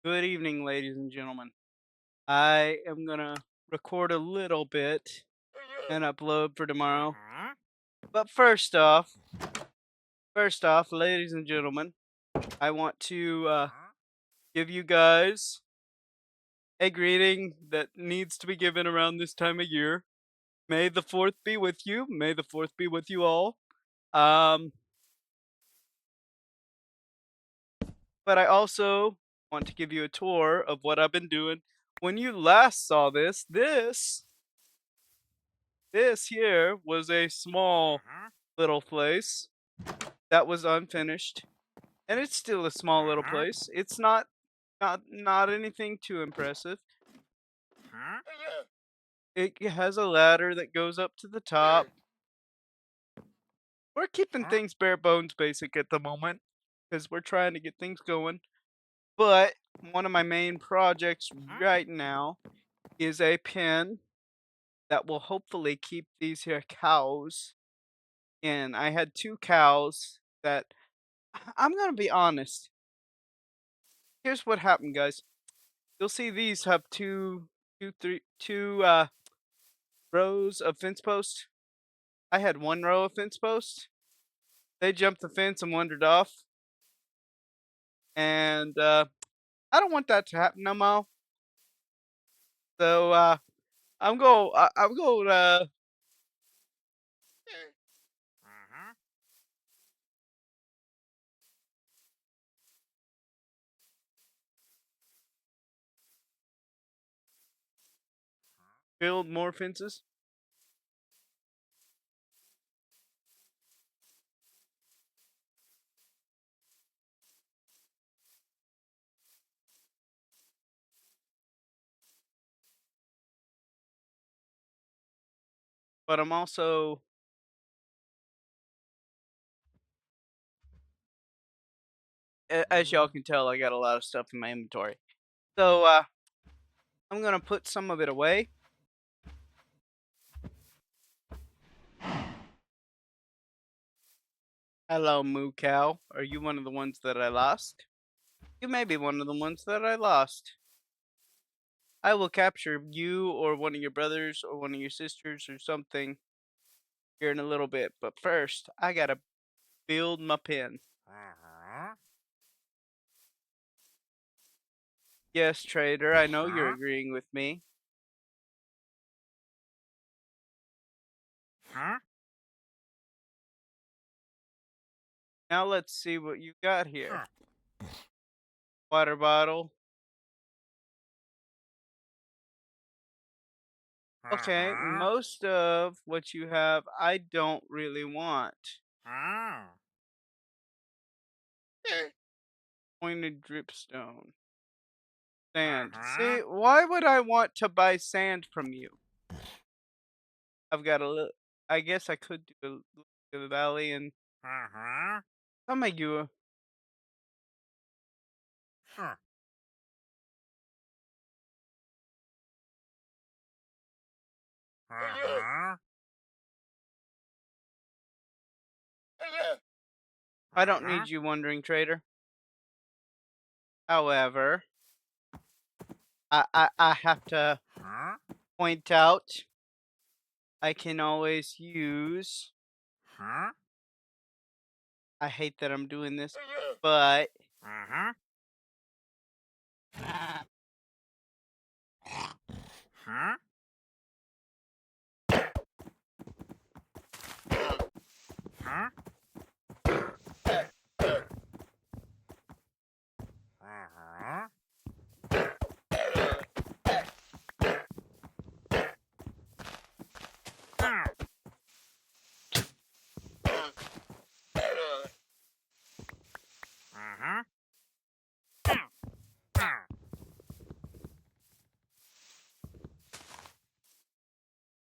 Good evening, ladies and gentlemen. I am gonna record a little bit and upload for tomorrow. But first off, ladies and gentlemen, I want to give you guys a greeting that needs to be given around this time of year. May the fourth be with you. May the fourth be with you all. Um, but I also want to give you a tour of what I've been doing. When you last saw this here was a small little place that was unfinished, and it's still a small little place. It's not anything too impressive. It has a ladder that goes up to the top. We're keeping things bare bones basic at the moment because we're trying to get things going. But one of my main projects right now is a pen that will hopefully keep these here cows in. I had two cows that I'm gonna be honest. Here's what happened, guys. You'll see these have two rows of fence posts. I had one row of fence posts. They jumped the fence and wandered off, and I don't want that to happen no more. So I'm going to build more fences, but I'm also, as y'all can tell, I got a lot of stuff in my inventory. So I'm gonna put some of it away. Hello, moo cow. Are you one of the ones that I lost? You may be one of the ones that I lost. I will capture you or one of your brothers or one of your sisters or something here in a little bit. But first, I gotta build my pen. Yes, trader, I know you're agreeing with me. Now let's see what you got here. Water bottle. Okay, most of what you have I don't really want. Pointed dripstone. Sand. See, why would I want to buy sand from you? I've got a little. I guess I could do a look to the valley and I'll make you a. I don't need you wondering, trader. However, I have to point out I can always use. I hate that I'm doing this, but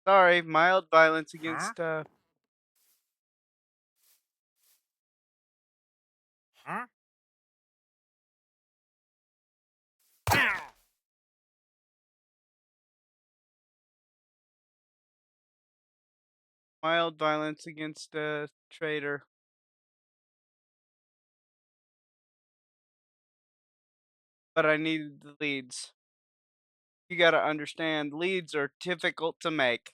sorry, mild violence against mild violence against trader. but I needed the leads. You gotta understand, leads are difficult to make.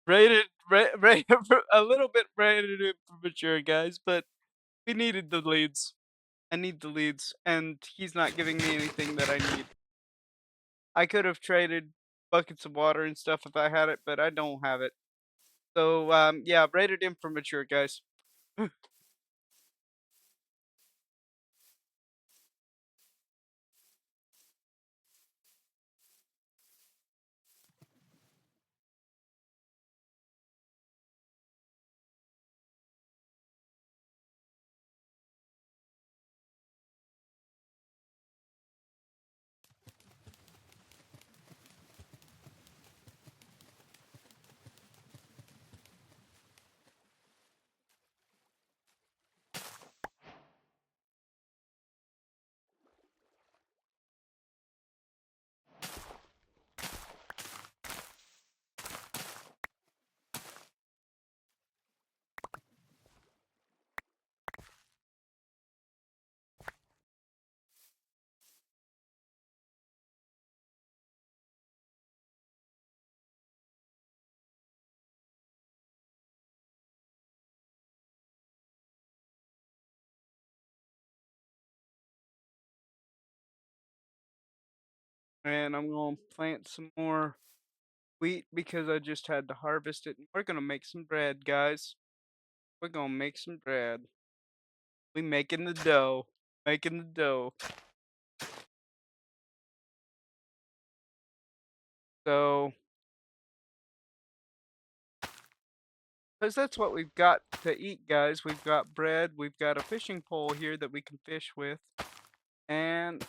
Rated a little bit rated it premature, guys, but we needed the leads. I need the leads, and he's not giving me anything that I need. I could have traded buckets of water and stuff if I had it, but I don't have it. So, yeah, rated him for mature, guys. And I'm gonna plant some more wheat because I just had to harvest it. We're gonna make some bread, guys. We're gonna make some bread. We making the dough. Making the dough. So, because that's what we've got to eat, guys. We've got bread. We've got a fishing pole here that we can fish with. And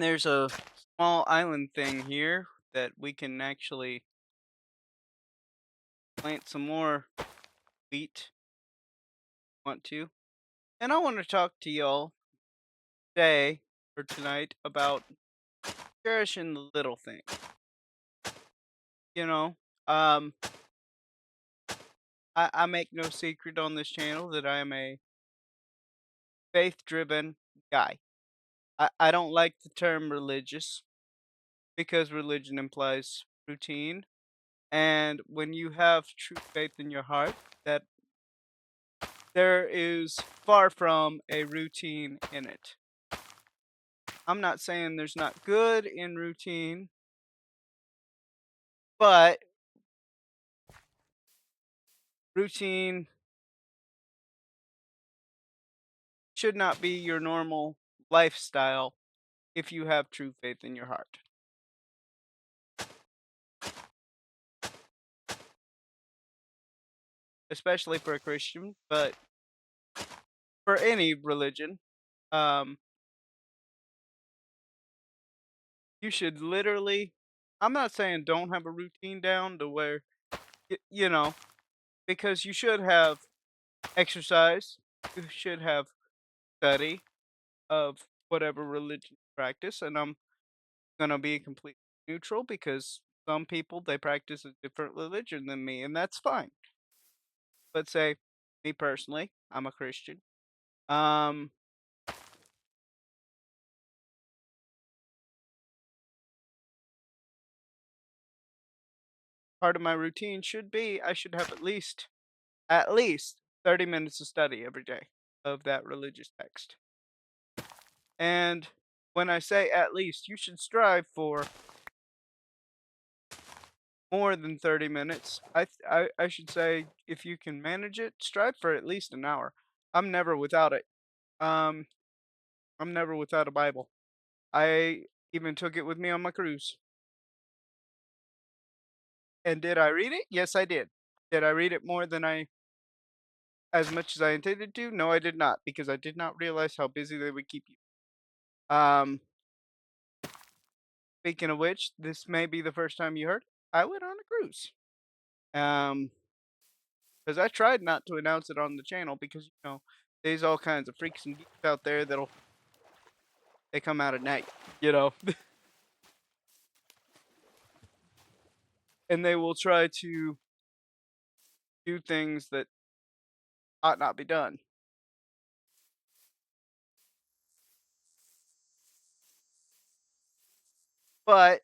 there's a small island thing here that we can actually plant some more wheat. Want to? And I want to talk to y'all today or tonight about cherishing the little things. You know, um, I make no secret on this channel that I am a faith-driven guy. I don't like the term religious because religion implies routine. And when you have true faith in your heart, that there is far from a routine in it. I'm not saying there's not good in routine, but routine should not be your normal lifestyle if you have true faith in your heart, especially for a Christian, but for any religion. Um, you should literally, I'm not saying don't have a routine down to where, you know, because you should have exercise, you should have study of whatever religion you practice, and I'm gonna be completely neutral because some people they practice a different religion than me, and that's fine. But say me personally, I'm a Christian. Um, Part of my routine should be I should have at least 30 minutes of study every day of that religious text. And when I say at least, you should strive for more than 30 minutes. I should say if you can manage it, strive for at least an hour. I'm never without it. Um, I'm never without a Bible. I even took it with me on my cruise. And did I read it? Yes, I did. Did I read it more than as much as I intended to? No, I did not, because I did not realize how busy they would keep you. Um, Speaking of which, this may be the first time you heard. I went on a cruise. Um, because I tried not to announce it on the channel because there's all kinds of freaks and geeks out there they come out at night, you know, and they will try to do things that ought not be done. But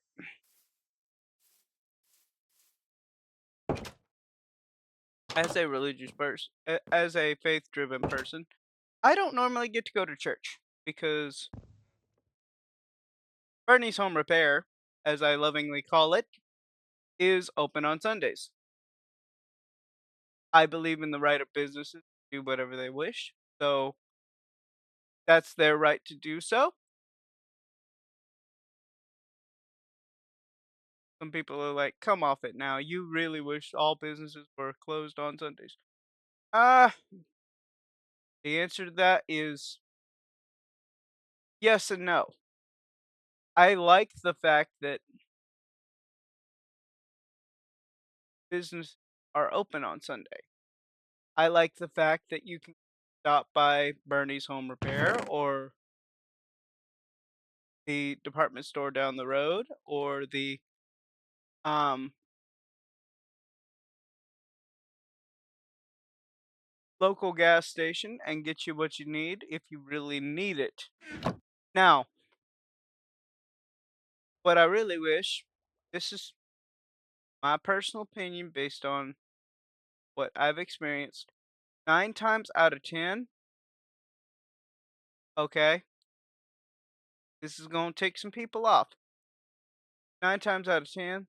as a religious person, as a faith-driven person, I don't normally get to go to church because Bernie's Home Repair, as I lovingly call it, is open on Sundays. I believe in the right of businesses to do whatever they wish, so that's their right to do so. Some people are like, "Come off it now. You really wish all businesses were closed on Sundays." Ah, the answer to that is yes and no. I like the fact that businesses are open on Sunday. I like the fact that you can stop by Bernie's Home Repair or the department store down the road or the um local gas station and get you what you need if you really need it. Now, what I really wish, this is my personal opinion based on what I've experienced. 9 times out of 10, okay, this is going to tick some people off. 9 times out of 10,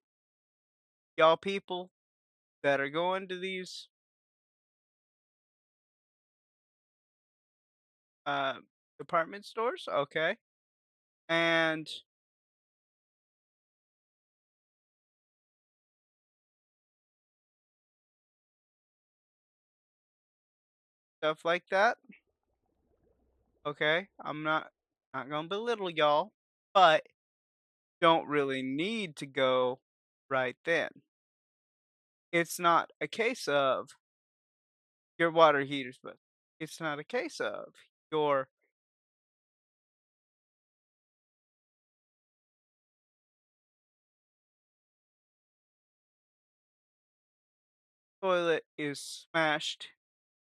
y'all people that are going to these uh, department stores, okay, and stuff like that, okay, I'm not gonna belittle y'all, but don't really need to go right then. It's not a case of your water heater's busted. It's not a case of your toilet is smashed.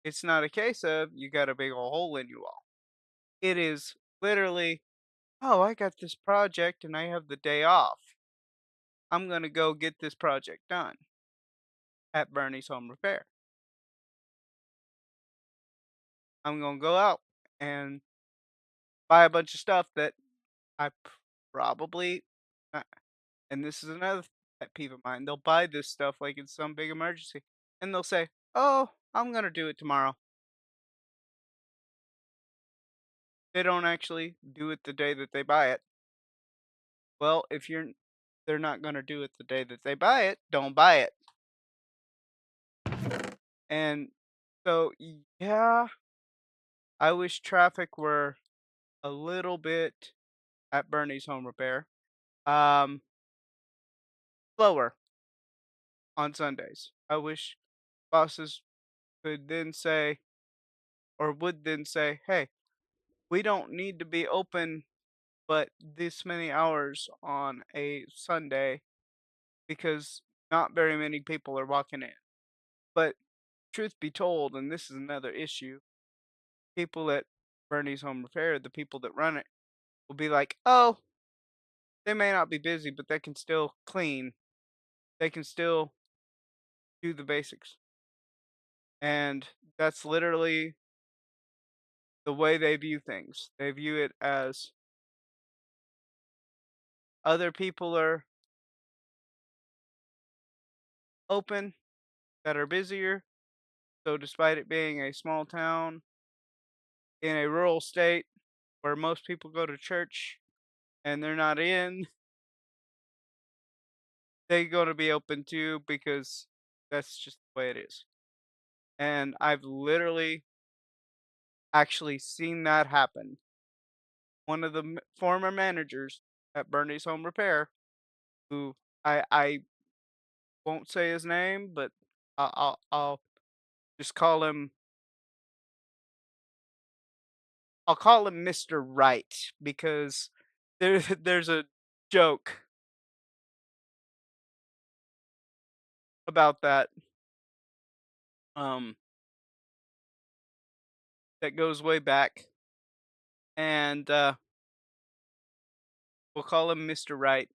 It's not a case of you got a big ol' hole in your wall. It is literally, "Oh, I got this project and I have the day off. I'm gonna go get this project done at Bernie's Home Repair. I'm gonna go out and buy a bunch of stuff that I probably uh, and this is another pet peeve of mine, they'll buy this stuff like it's some big emergency, and they'll say, "Oh, I'm gonna do it tomorrow." They don't actually do it the day that they buy it. Well, if they're not gonna do it the day that they buy it, don't buy it. And so, yeah, I wish traffic were a little bit at Bernie's Home Repair, um, slower on Sundays. I wish bosses could then say, or would then say, "Hey, we don't need to be open but this many hours on a Sunday because not very many people are walking in." But truth be told, and this is another issue, people at Bernie's Home Repair, the people that run it, will be like, "Oh, they may not be busy, but they can still clean. They can still do the basics." And that's literally the way they view things. They view it as other people are open that are busier. So despite it being a small town in a rural state where most people go to church and they're not in, they're gonna be open too because that's just the way it is. And I've literally actually seen that happen. One of the former managers at Bernie's Home Repair, who I won't say his name, but I'll just call him. I'll call him Mr. Right because there's a joke about that um that goes way back, and we'll call him Mr. Right,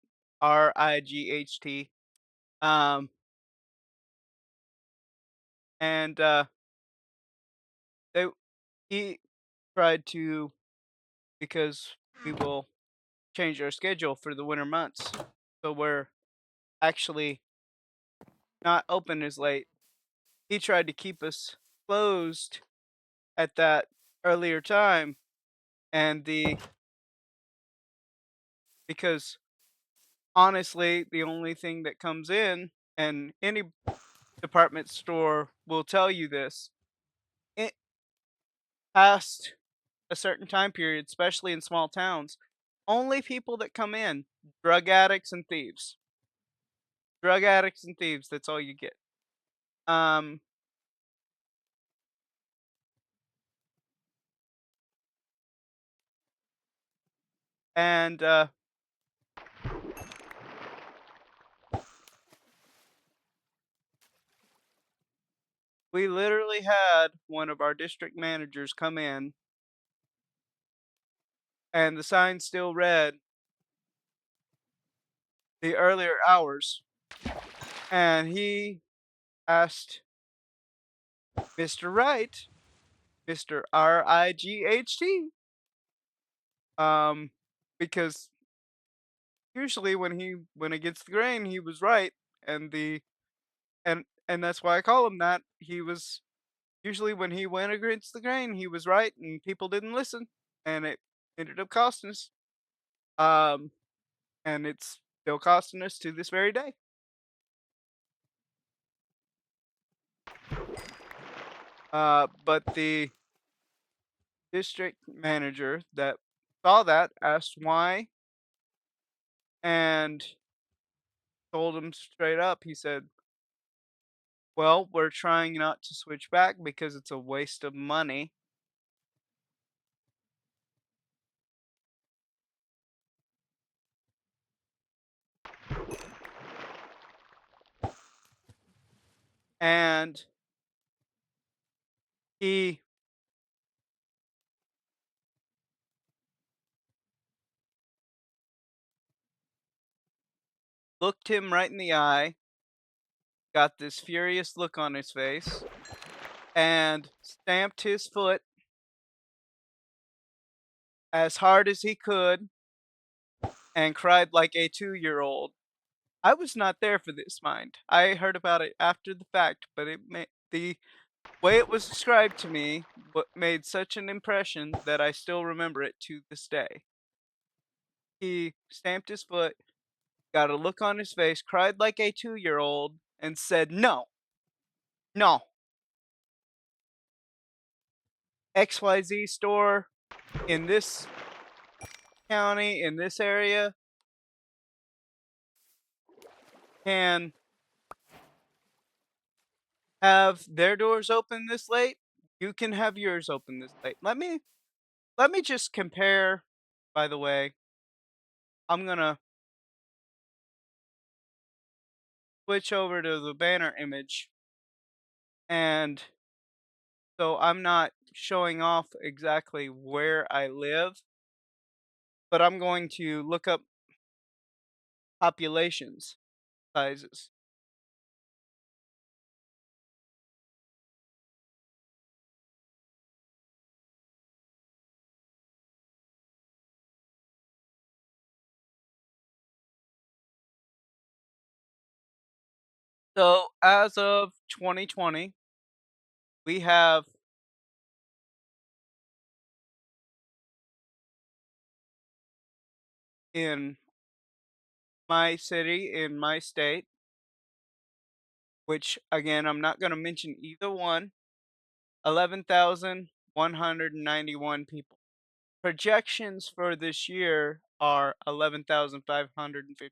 Right. Um, and they he tried to, because we will change our schedule for the winter months, so we're actually not open as late. He tried to keep us closed at that earlier time, and the because honestly, the only thing that comes in, and any department store will tell you this, it past a certain time period, especially in small towns, only people that come in, drug addicts and thieves. Drug addicts and thieves, that's all you get. Um, and we literally had one of our district managers come in, and the sign still read the earlier hours, and he asked Mr. Wright, Mr. Right, because usually when it gets the grain, he was right, and the and that's why I call him that. He was usually when he went against the grain, he was right, and people didn't listen, and it ended up costing us. Um, and it's still costing us to this very day. But the district manager that saw that asked why, and told him straight up. He said, "Well, we're trying not to switch back because it's a waste of money." And he looked him right in the eye, got this furious look on his face, and stamped his foot as hard as he could and cried like a 2-year-old. I was not there for this, mind. I heard about it after the fact, but the way it was described to me made such an impression that I still remember it to this day. He stamped his foot, got a look on his face, cried like a 2-year-old, and said, "No, no, XYZ store in this county, in this area, can have their doors open this late. You can have yours open this late." Let me just compare, by the way. I'm gonna switch over to the banner image, and so I'm not showing off exactly where I live, but I'm going to look up populations sizes. So as of 2020, we have in my city, in my state, which again, I'm not gonna mention either one. 11,191 people. Projections for this year are 11,550.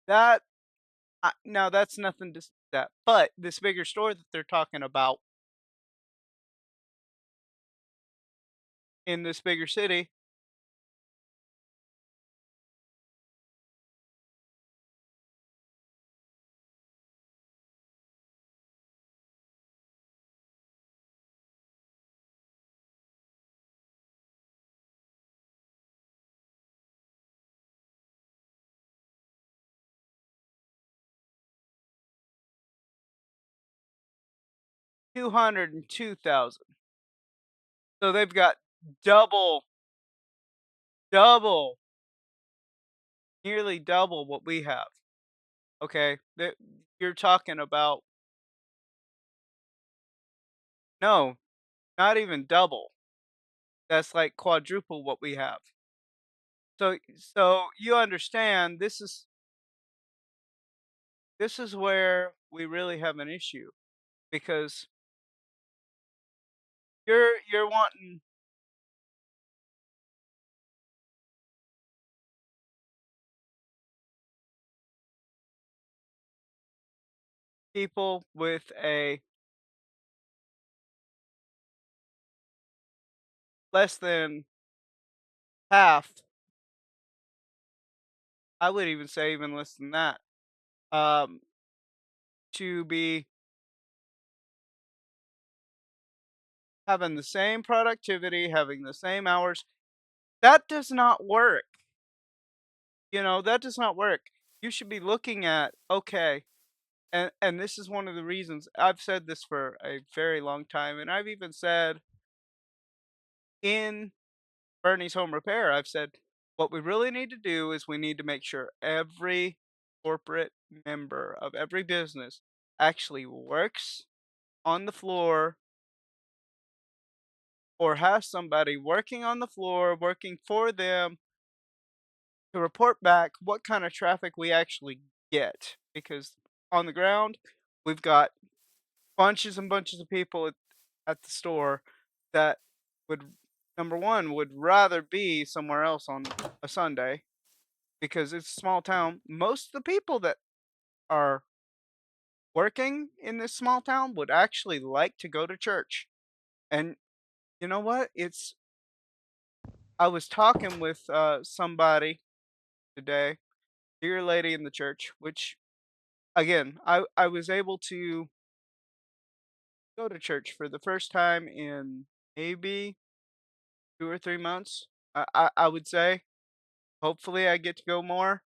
That now that's nothing to that, but this bigger store that they're talking about in this bigger city, 202,000. So they've got double, double, nearly double what we have. Okay, you're talking about no, not even double. That's like quadruple what we have. So you understand this is where we really have an issue because you're wanting people with a less than half, I would even say even less than that, um, to be having the same productivity, having the same hours. That does not work. That does not work. You should be looking at, okay, and this is one of the reasons I've said this for a very long time, and I've even said in Bernie's Home Repair, I've said, what we really need to do is we need to make sure every corporate member of every business actually works on the floor or has somebody working on the floor, working for them to report back what kind of traffic we actually get. Because on the ground, we've got bunches and bunches of people at the store that would, number one, would rather be somewhere else on a Sunday because it's a small town. Most of the people that are working in this small town would actually like to go to church. And you know what? I was talking with somebody today, dear lady in the church, which again, I was able to go to church for the first time in maybe 2 or 3 months. I would say. Hopefully, I get to go more,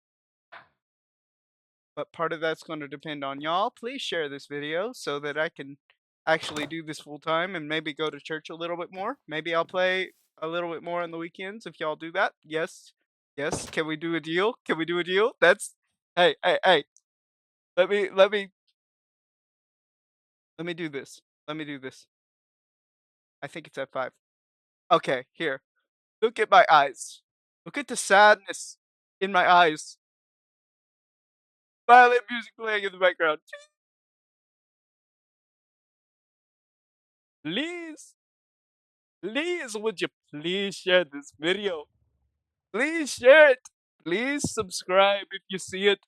but part of that's going to depend on y'all. Please share this video so that I can actually do this full time and maybe go to church a little bit more. Maybe I'll play a little bit more on the weekends if y'all do that. Yes. Yes. Can we do a deal? Can we do a deal? That's hey, hey, hey. Let me do this. Let me do this. I think it's at 5. Okay, here. Look at my eyes. Look at the sadness in my eyes. Violin music playing in the background. Please, please, would you please share this video? Please share it. Please subscribe if you see it.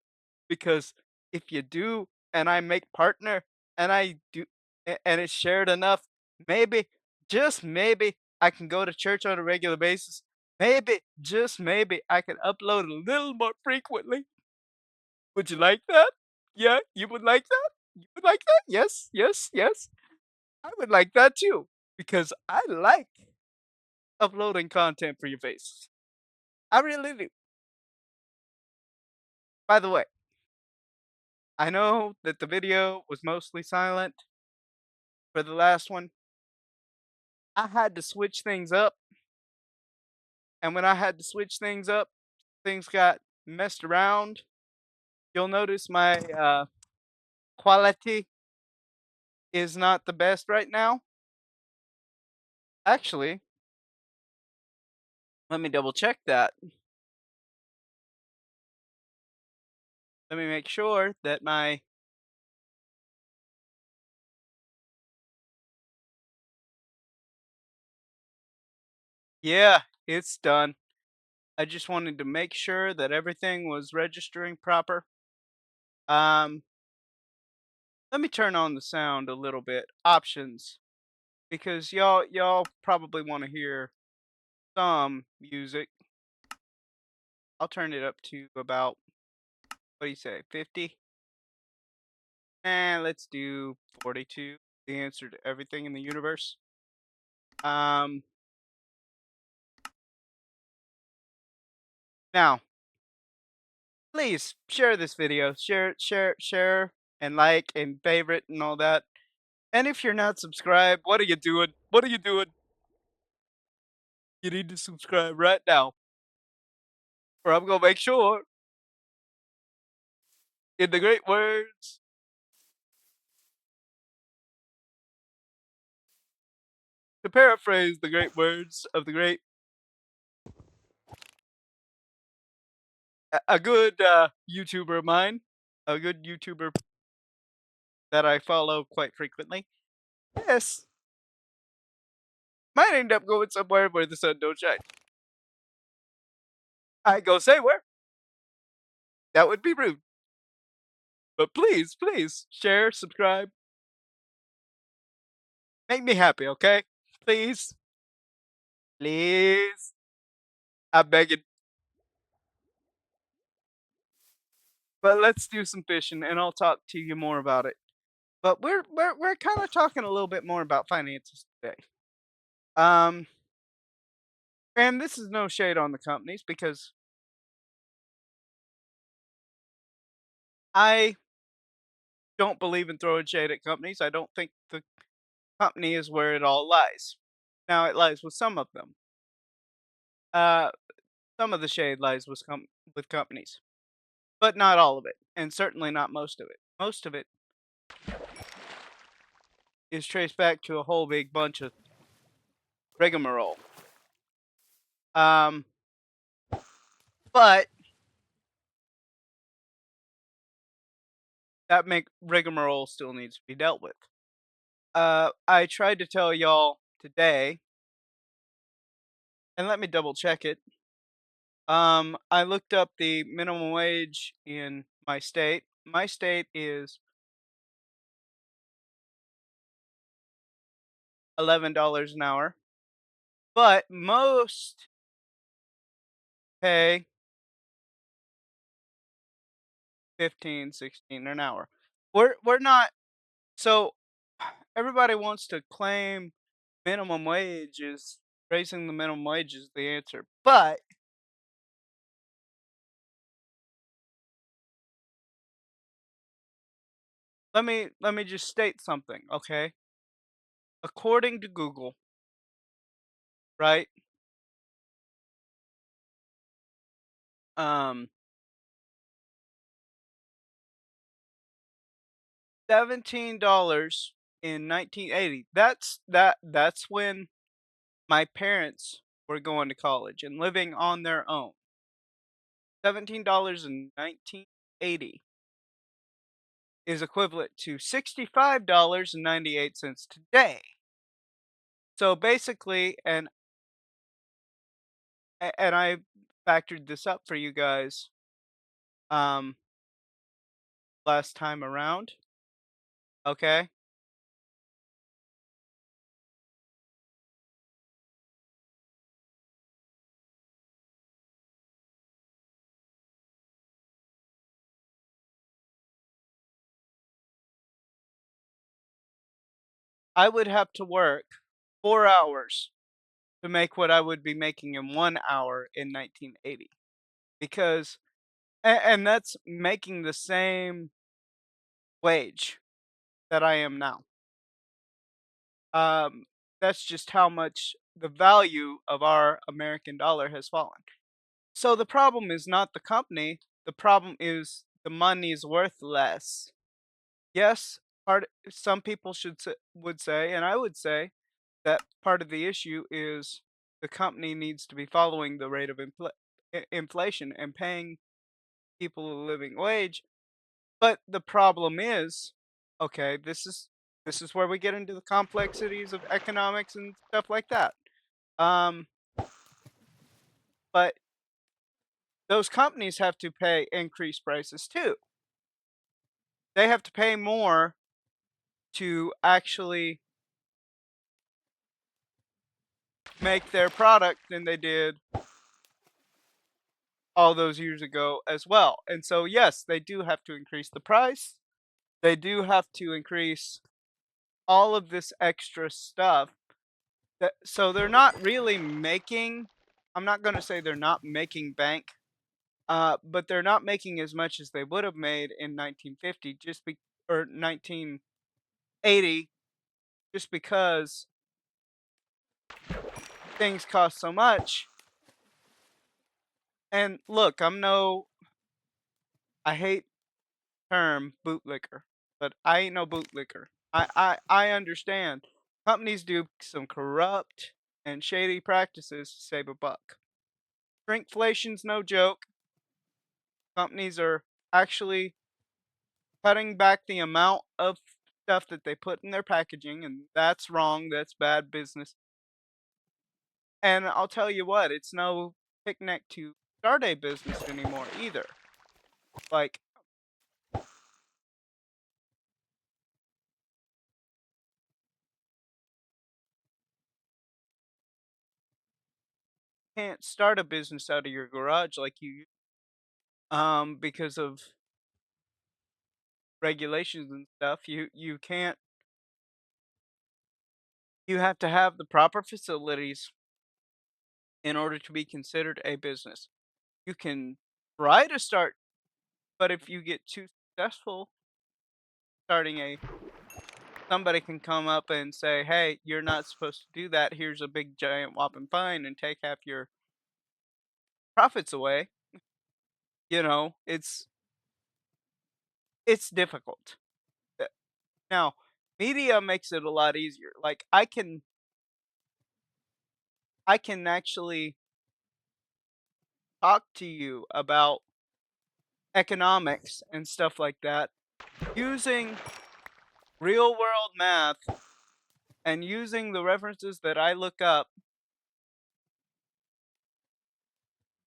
Because if you do, and I make partner, and I do, and it's shared enough, maybe, just maybe, I can go to church on a regular basis. Maybe, just maybe, I can upload a little more frequently. Would you like that? Yeah, you would like that? You would like that? Yes, yes, yes. I would like that too. Because I like uploading content for your faces. I really do. By the way, I know that the video was mostly silent for the last one. I had to switch things up, and when I had to switch things up, things got messed around. You'll notice my quality is not the best right now. Actually, let me double check that. Let me make sure that my Yeah, it's done. I just wanted to make sure that everything was registering proper. Um, Let me turn on the sound a little bit. Options, because y'all probably want to hear some music. I'll turn it up to about, what do you say, 50? Let's do 42. The answer to everything in the universe. Um, Now, please share this video. Share, and like and favorite and all that. And if you're not subscribed, what are you doing? What are you doing? You need to subscribe right now, or I'm gonna make sure, in the great words, to paraphrase the great words of the great, a good YouTuber of mine, a good YouTuber that I follow quite frequently. Yes, might end up going somewhere where the sun don't shine. I go say where. That would be rude. But please, please share, subscribe, make me happy, okay? Please, please. I'm begging. But let's do some fishing, and I'll talk to you more about it. But we're kind of talking a little bit more about finances today. Um, and this is no shade on the companies because I don't believe in throwing shade at companies. I don't think the company is where it all lies. Now it lies with some of them. Uh, some of the shade lies with companies, but not all of it, and certainly not most of it. Most of it is traced back to a whole big bunch of rigmarole. Um, but that make rigmarole still needs to be dealt with. I tried to tell y'all today, and let me double check it. I looked up the minimum wage in my state. My state is $11 an hour, but most pay 15, 16 an hour. We're not, so everybody wants to claim minimum wage is raising the minimum wage is the answer. But let me just state something, okay? According to Google, right? Um $17 in 1980. That's when my parents were going to college and living on their own. $17 in 1980 is equivalent to $65.98 today. So basically, and I factored this up for you guys um last time around, okay? I would have to work 4 hours to make what I would be making in 1 hour in 1980 because and that's making the same wage that I am now. Um, that's just how much the value of our American dollar has fallen. So the problem is not the company, the problem is the money is worth less. Yes, some people would say, and I would say that part of the issue is the company needs to be following the rate of inflation and paying people a living wage. But the problem is, okay, this is where we get into the complexities of economics and stuff like that. Um, But those companies have to pay increased prices too. They have to pay more to actually make their product than they did all those years ago as well. And so, yes, they do have to increase the price. They do have to increase all of this extra stuff. So they're not really making, I'm not going to say they're not making bank, but they're not making as much as they would have made in 1950 or 1980 just because things cost so much. And look, I hate term bootlicker, but I ain't no bootlicker. I understand. Companies do some corrupt and shady practices to save a buck. Shrinkflation's no joke. Companies are actually cutting back the amount of stuff that they put in their packaging, and that's wrong. That's bad business. And I'll tell you what, it's no picnic to start a business anymore either. Like, can't start a business out of your garage like because of regulations and stuff. You can't. You have to have the proper facilities in order to be considered a business. You can try to start, but if you get too successful starting a somebody can come up and say, "Hey, you're not supposed to do that. Here's a big giant whopping fine and take half your profits away." It's difficult. Uh, Now, media makes it a lot easier. Like I can actually talk to you about economics and stuff like that using real world math and using the references that I look up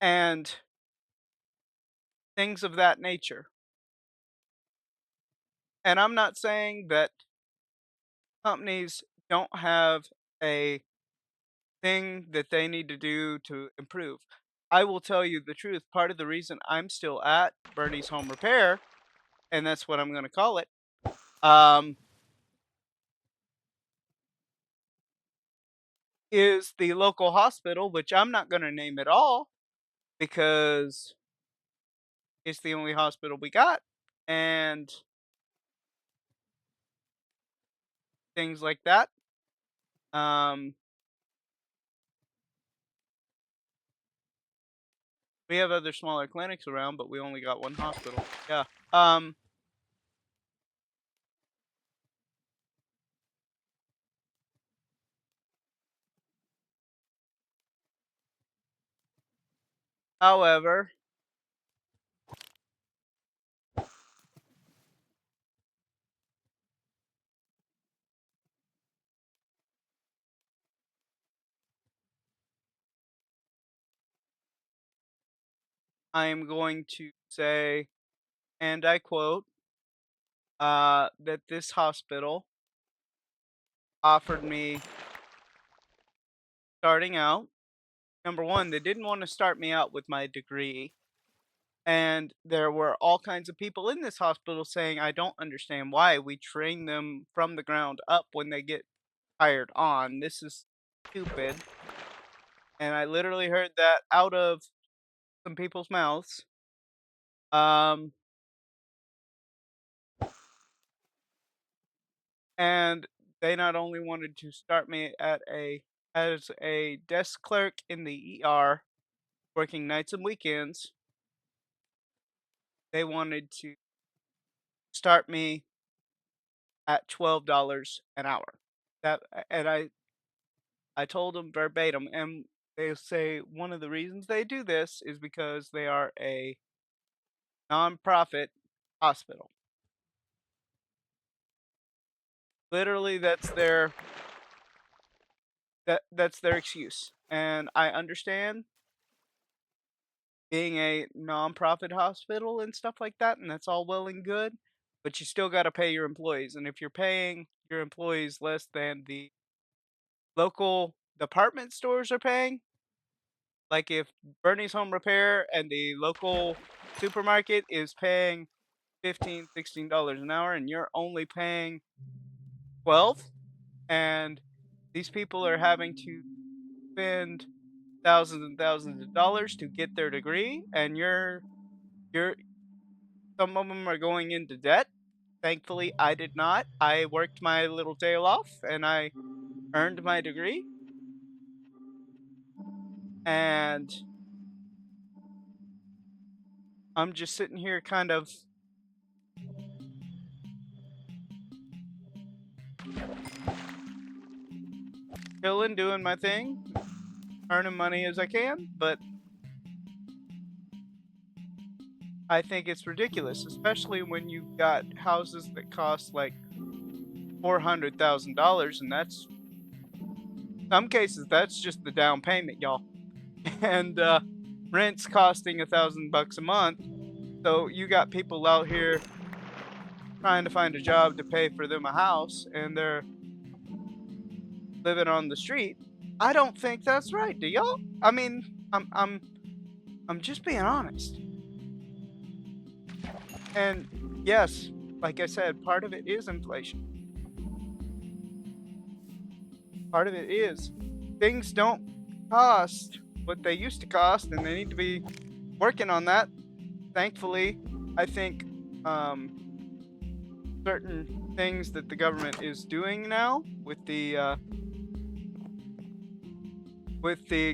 and things of that nature. And I'm not saying that companies don't have a thing that they need to do to improve. I will tell you the truth. Part of the reason I'm still at Bernie's Home Repair, and that's what I'm going to call it, um, is the local hospital, which I'm not going to name at all because it's the only hospital we got, and things like that. Um, we have other smaller clinics around, but we only got one hospital. Yeah. Um, However, I am going to say, and I quote, that this hospital offered me starting out. Number one, they didn't want to start me out with my degree. And there were all kinds of people in this hospital saying, I don't understand why we train them from the ground up when they get hired on. This is stupid. And I literally heard that out of some people's mouths. Um, and they not only wanted to start me as a desk clerk in the ER, working nights and weekends, they wanted to start me at $12 an hour. And I told them verbatim, and they say one of the reasons they do this is because they are a nonprofit hospital. Literally, that's their excuse, and I understand. being a nonprofit hospital and stuff like that, and that's all well and good, but you still gotta pay your employees, and if you're paying your employees less than the local department stores are paying, like if Bernie's Home Repair and the local supermarket is paying 15, $16 an hour and you're only paying 12, and these people are having to spend thousands and thousands of dollars to get their degree, and you're some of them are going into debt. Thankfully, I did not. I worked my little tail off and I earned my degree, and I'm just sitting here kind of chilling, doing my thing, earning money as I can, but I think it's ridiculous, especially when you've got houses that cost like $400,000, and that's some cases that's just the down payment, y'all. And rent's costing $1,000 a month. So you got people out here trying to find a job to pay for them a house, and they're living on the street. I don't think that's right. Do y'all? I mean, I'm just being honest. And yes, like I said, part of it is inflation. Part of it is things don't cost what they used to cost, and they need to be working on that. Thankfully, I think certain things that the government is doing now with the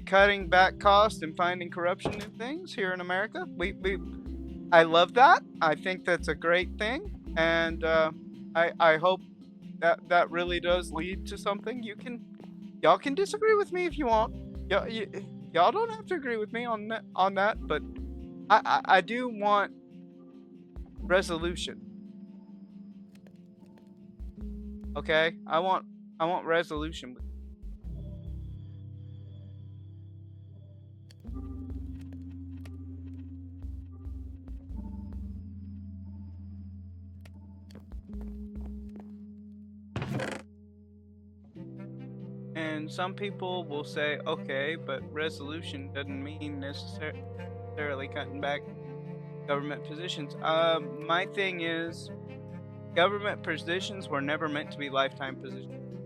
cutting back costs and finding corruption in things here in America. I love that. I think that's a great thing, and I hope that that really does lead to something. Y'all can disagree with me if you want. Y'all don't have to agree with me on that, but I do want resolution. Okay, I want resolution. And some people will say, okay, but resolution doesn't mean necessarily cutting back government positions. My thing is, government positions were never meant to be lifetime positions.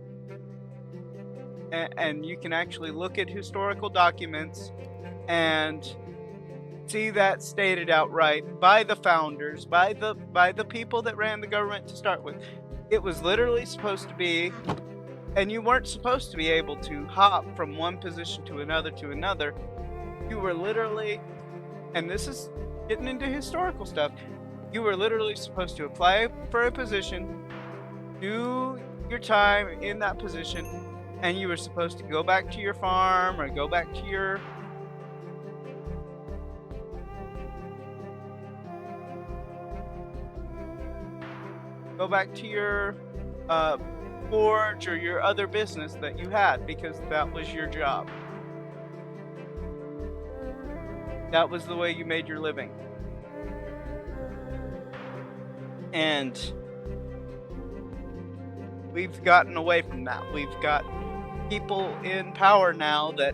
And you can actually look at historical documents and see that stated outright by the founders, by the people that ran the government to start with. It was literally supposed to be, and you weren't supposed to be able to hop from one position to another to another. You were literally, and this is getting into historical stuff, you were literally supposed to apply for a position, do your time in that position, and you were supposed to go back to your farm or go back to your uh, forge or your other business that you had, because that was your job. That was the way you made your living. And we've gotten away from that. We've got people in power now that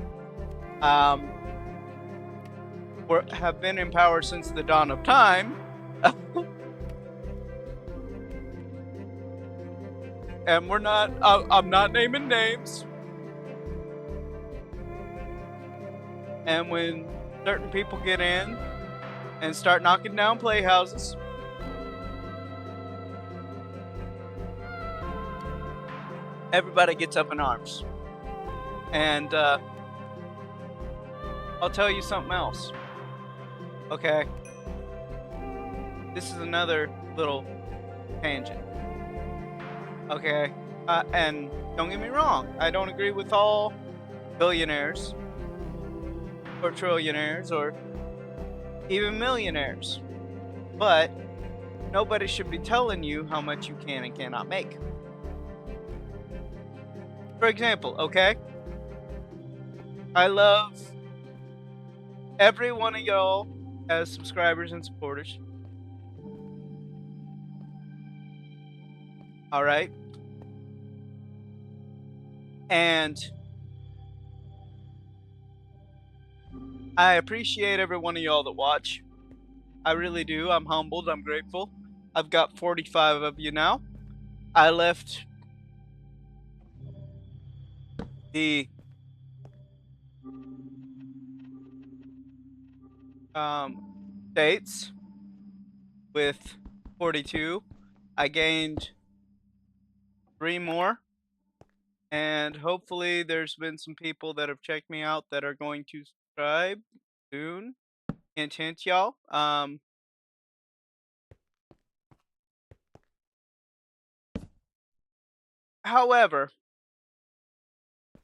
have been in power since the dawn of time. And we're not, I'm not naming names. And when certain people get in and start knocking down playhouses, everybody gets up in arms. And I'll tell you something else. Okay. This is another little tangent. Okay. And don't get me wrong, I don't agree with all billionaires or trillionaires or even millionaires. But nobody should be telling you how much you can and cannot make. For example, okay? I love Every one of y'all has subscribers and supporters. All right. And I appreciate every one of y'all that watch. I really do. I'm humbled. I'm grateful. I've got 45 of you now. I left the States with 42. I gained 3 more. And hopefully there's been some people that have checked me out that are going to subscribe soon. Hint, hint, y'all. However,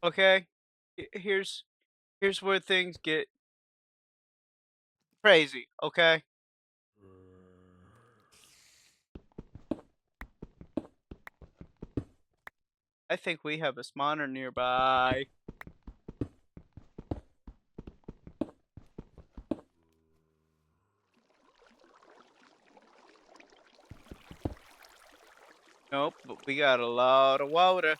okay, here's where things get crazy. Okay, I think we have a spawner nearby. Nope, but we got a lot of water.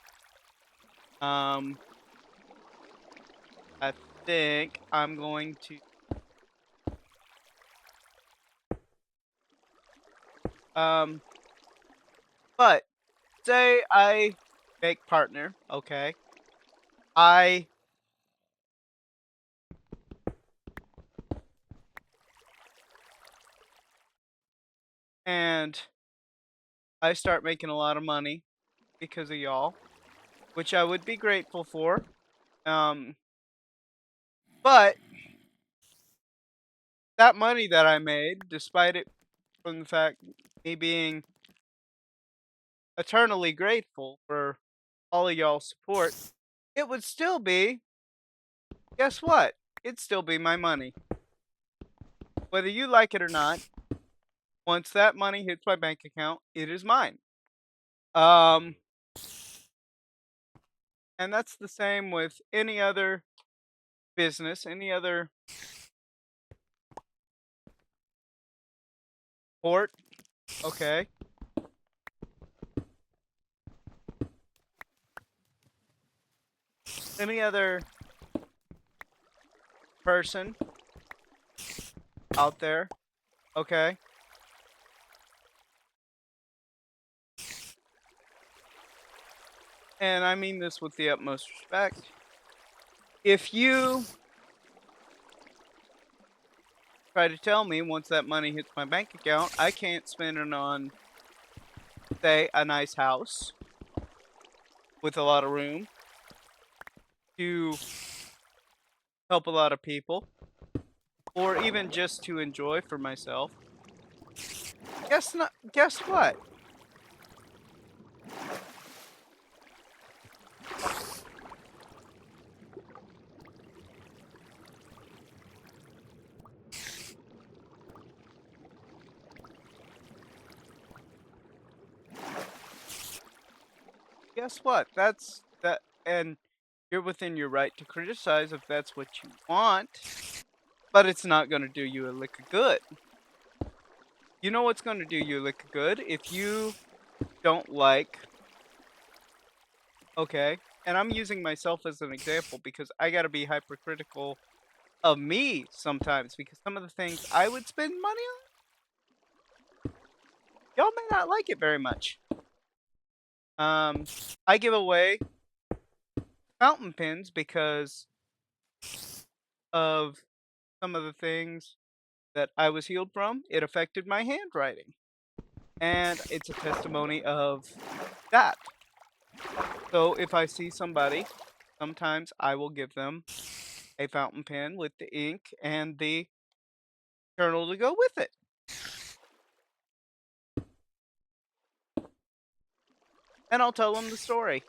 I think I'm going to um, but say I make partner. Okay, I and I start making a lot of money because of y'all, which I would be grateful for. Um, but that money that I made, despite it from the fact me being eternally grateful for all of y'all's support, it would still be, guess what? It'd still be my money. Whether you like it or not, once that money hits my bank account, it is mine. Um, and that's the same with any other business, any other port, okay? Any other person out there, okay? And I mean this with the utmost respect. If you try to tell me once that money hits my bank account, I can't spend it on, say, a nice house with a lot of room to help a lot of people, or even just to enjoy for myself. Guess what? Guess what? That's that and you're within your right to criticize if that's what you want, but it's not gonna do you a lick of good. You know what's gonna do you a lick of good? If you don't like, okay, and I'm using myself as an example because I gotta be hypercritical of me sometimes because some of the things I would spend money on, y'all may not like it very much. Um, I give away fountain pens because of some of the things that I was healed from. It affected my handwriting, and it's a testimony of that. So if I see somebody, sometimes I will give them a fountain pen with the ink and the journal to go with it. And I'll tell them the story.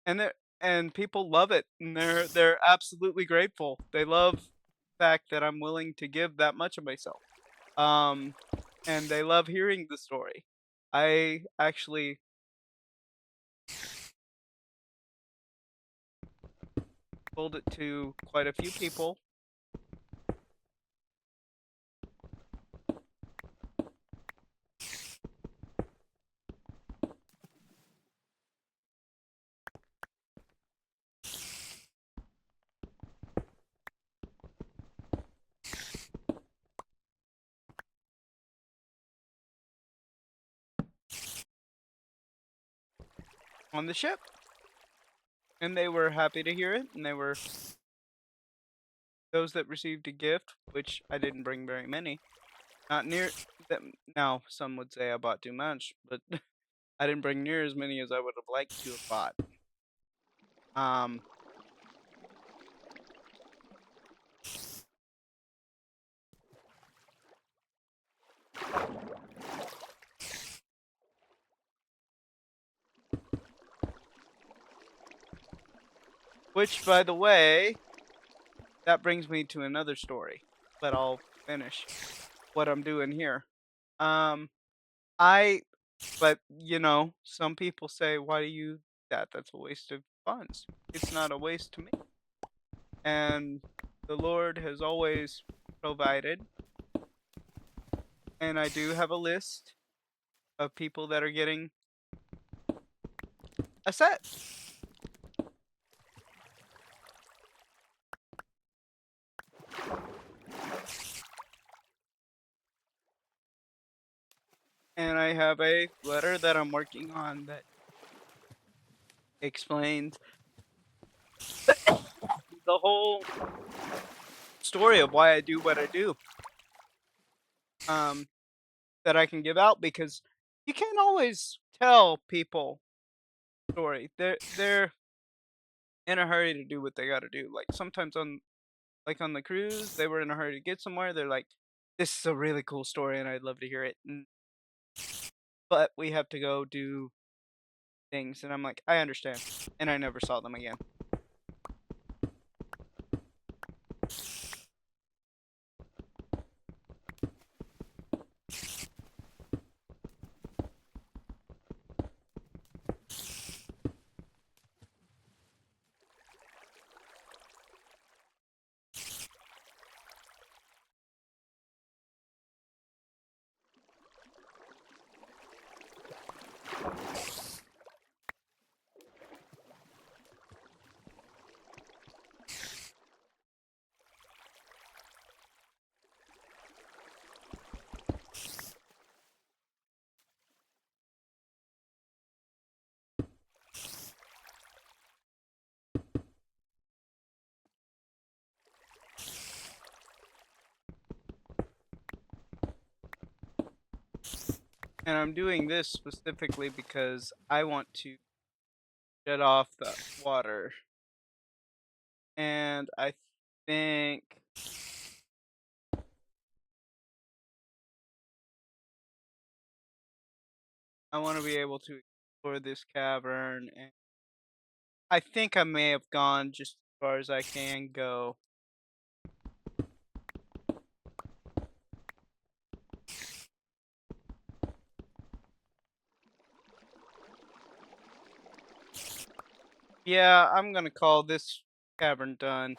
And people love it, and they're absolutely grateful. They love the fact that I'm willing to give that much of myself. Um, and they love hearing the story. I actually told it to quite a few people on the ship. And they were happy to hear it, and they were those that received a gift, which I didn't bring very many. Not near them. Now, some would say I bought too much, but I didn't bring near as many as I would have liked to have bought. Um, which, by the way, that brings me to another story, but I'll finish what I'm doing here. Um, I, but some people say, why do you do that? That's a waste of funds. It's not a waste to me. And the Lord has always provided. And I do have a list of people that are getting a set. And I have a letter that I'm working on that explains the whole story of why I do what I do. That I can give out because you can't always tell people story. They're in a hurry to do what they got to do. Like sometimes on the cruise, they were in a hurry to get somewhere. They're like, "This is a really cool story, and I'd love to hear it." But we have to go do things, and I'm like, "I understand," and I never saw them again. And I'm doing this specifically because I want to shut off the water, and I think I want to be able to explore this cavern, and I think I may have gone just as far as I can go. Yeah, I'm gonna call this cavern done.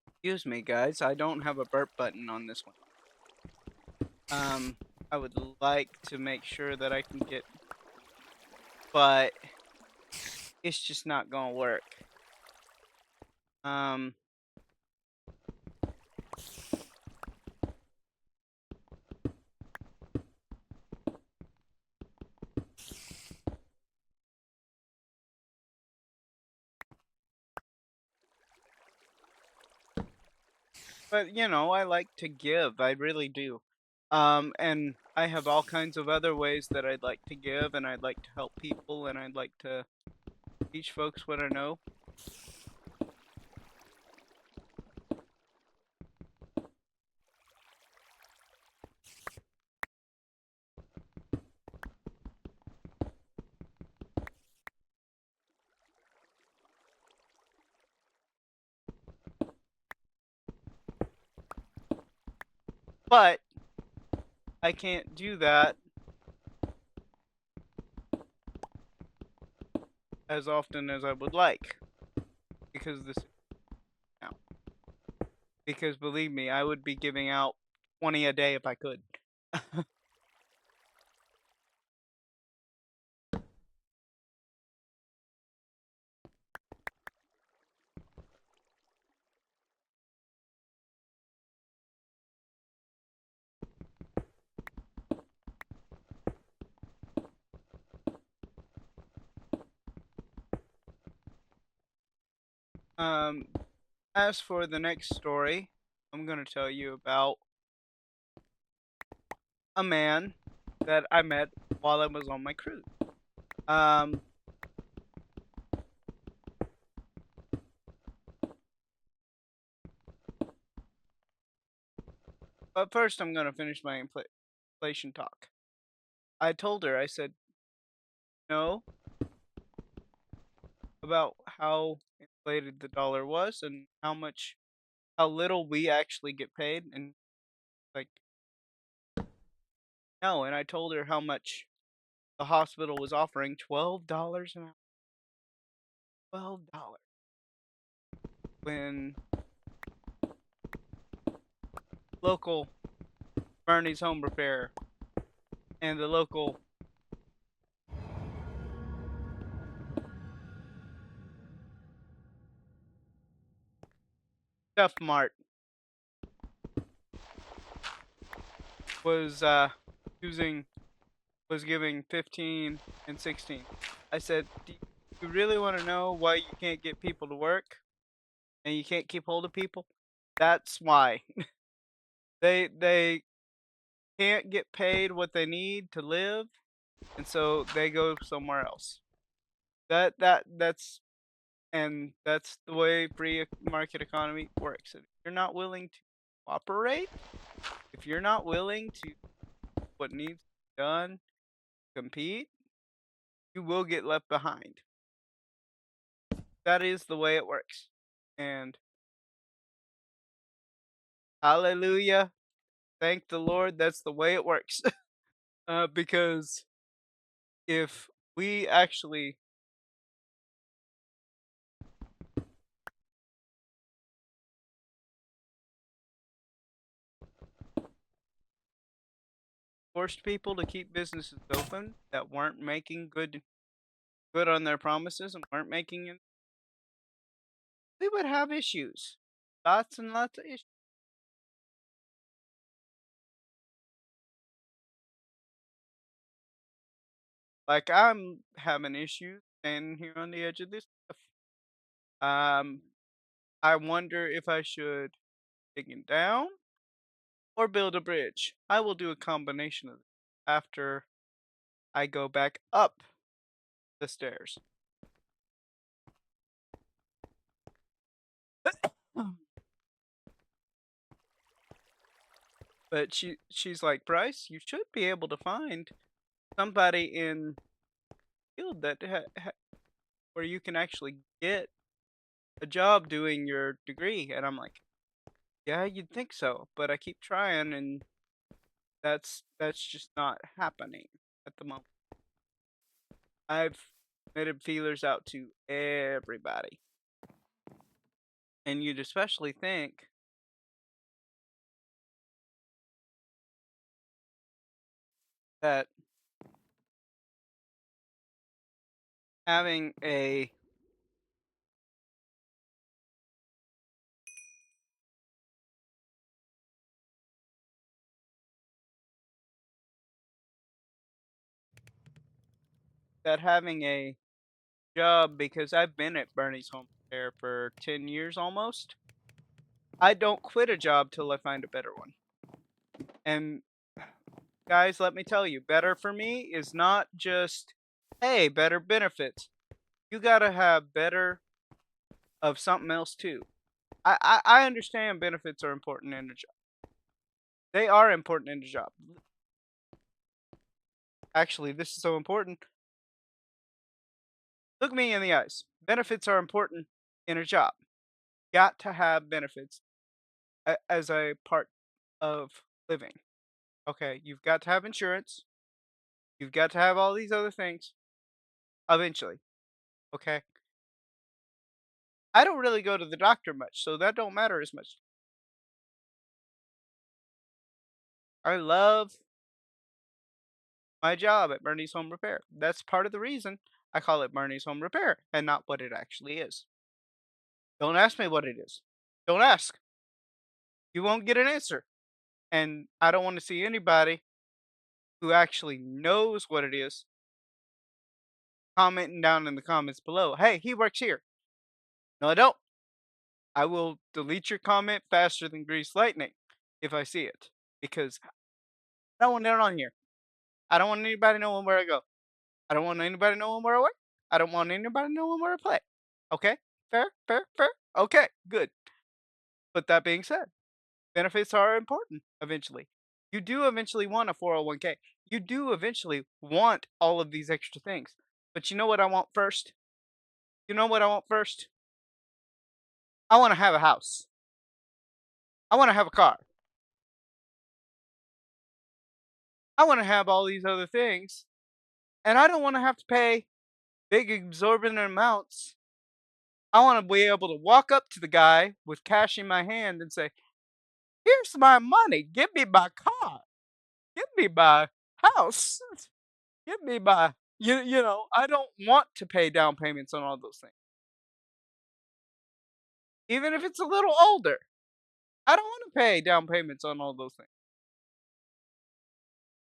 Excuse me, guys. I don't have a burp button on this one. I would like to make sure that I can get, but it's just not gonna work. Um, but I like to give. I really do. And I have all kinds of other ways that I'd like to give, and I'd like to help people, and I'd like to teach folks what I know. But I can't do that as often as I would like because this now. Because believe me, I would be giving out 20 a day if I could. Um, as for the next story, I'm gonna tell you about a man that I met while I was on my cruise. Um, but first, I'm gonna finish my inflation talk. I told her, I said, no, about how inflated the dollar was and how little we actually get paid, and like, no. And I told her how much the hospital was offering $12 an hour. $12 when local Bernie's Home Repair and the local Stuff Mart was using was giving 15 and 16. I said, "Do you really want to know why you can't get people to work and you can't keep hold of people? That's why. They can't get paid what they need to live, and so they go somewhere else. That's and that's the way free market economy works. If you're not willing to cooperate, if you're not willing to what needs to be done, compete, you will get left behind. That is the way it works. And hallelujah, thank the Lord, that's the way it works. Because if we actually forced people to keep businesses open that weren't making good on their promises and weren't making it, we would have issues. Lots and lots of issues. Like I'm having issues standing here on the edge of this cliff. Um, I wonder if I should take it down or build a bridge. I will do a combination of it after I go back up the stairs. But she's like, Bryce, you should be able to find somebody in field that where you can actually get a job doing your degree. And I'm like, yeah, you'd think so, but I keep trying, and that's just not happening at the moment. I've made feelers out to everybody, and you'd especially think that having a having a job, because I've been at Bernie's Home Care for 10 years almost. I don't quit a job till I find a better one. And guys, let me tell you, better for me is not just, hey, better benefits. You gotta have better of something else too. I understand benefits are important in a job. They are important in a job. Actually, this is so important. Look me in the eyes. Benefits are important in a job. Got to have benefits as a part of living. Okay, you've got to have insurance. You've got to have all these other things eventually. Okay. I don't really go to the doctor much, so that don't matter as much. I love my job at Bernie's Home Repair. That's part of the reason I call it Bernie's Home Repair and not what it actually is. Don't ask me what it is. Don't ask. You won't get an answer. And I don't want to see anybody who actually knows what it is commenting down in the comments below. Hey, he works here. No, I don't. I will delete your comment faster than grease lightning if I see it, because I don't want it on here. I don't want anybody knowing where I go. I don't want anybody knowing where I work. I don't want anybody knowing where I play. Okay? Fair? Fair? Fair? Okay, good. But that being said, benefits are important eventually. You do eventually want a 401k. You do eventually want all of these extra things. But you know what I want first? You know what I want first? I want to have a house. I want to have a car. I want to have all these other things. And I don't want to have to pay big exorbitant amounts. I want to be able to walk up to the guy with cash in my hand and say, "Here's my money. Give me my car. Give me my house. Give me my." I don't want to pay down payments on all those things. Even if it's a little older, I don't want to pay down payments on all those things.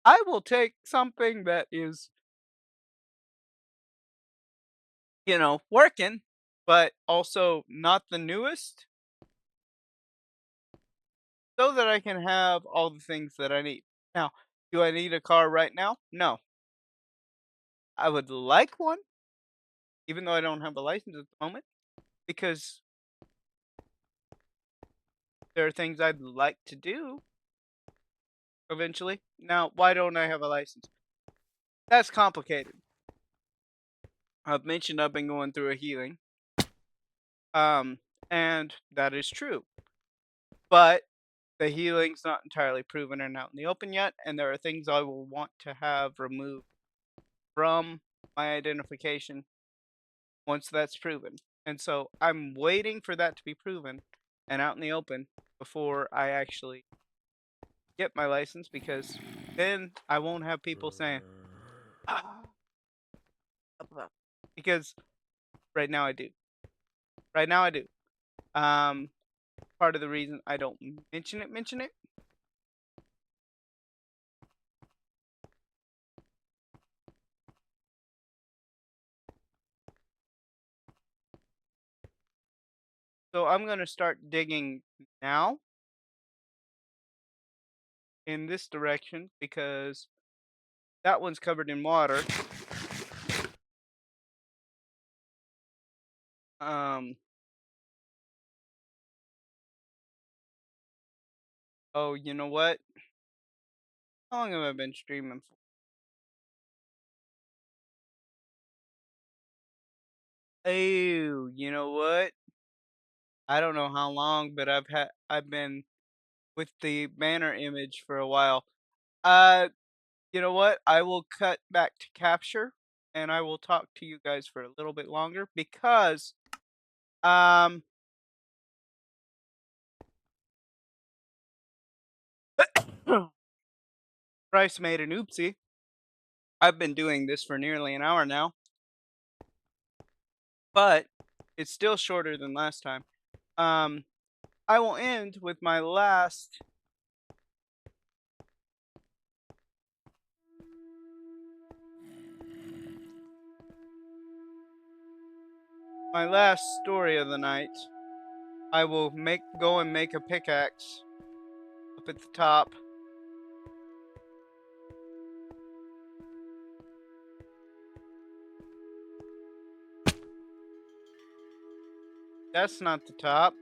I will take something that is, working, but also not the newest, so that I can have all the things that I need. Now, do I need a car right now? No. I would like one, even though I don't have a license at the moment, because there are things I'd like to do eventually. Now, why don't I have a license? That's complicated. I've mentioned I've been going through a healing. Um, and that is true. But the healing's not entirely proven and out in the open yet, and there are things I will want to have removed from my identification once that's proven. And so I'm waiting for that to be proven and out in the open before I actually get my license, because then I won't have people saying, "Ah," because right now I do. Right now I do. Um, Part of the reason I don't mention it. So I'm gonna start digging now in this direction because that one's covered in water. Um, oh, you know what? How long have I been streaming for? Oh, you know what? I don't know how long, but I've been with the banner image for a while. Uh, you know what? I will cut back to capture and I will talk to you guys for a little bit longer because um Bryce made an oopsie. I've been doing this for nearly an hour now, but it's still shorter than last time. Um, I will end with my last story of the night. I will go and make a pickaxe up at the top. That's not the top.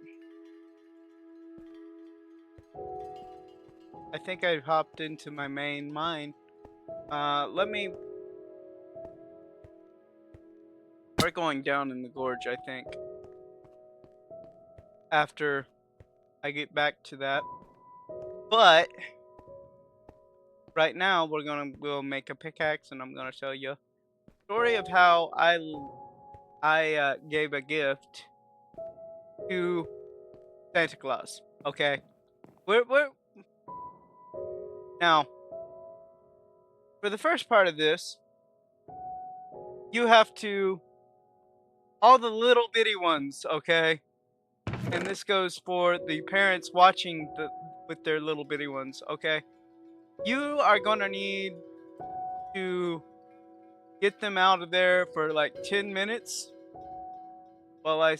I think I hopped into my main mine. We're going down in the gorge, I think. After I get back to that. But right now we'll make a pickaxe and I'm gonna tell you a story of how I gave a gift to Santa Claus. Okay. We're now for the first part of this, you have to all the little bitty ones, okay? And this goes for the parents watching with their little bitty ones, okay? You are gonna need to get them out of there for like 10 minutes while I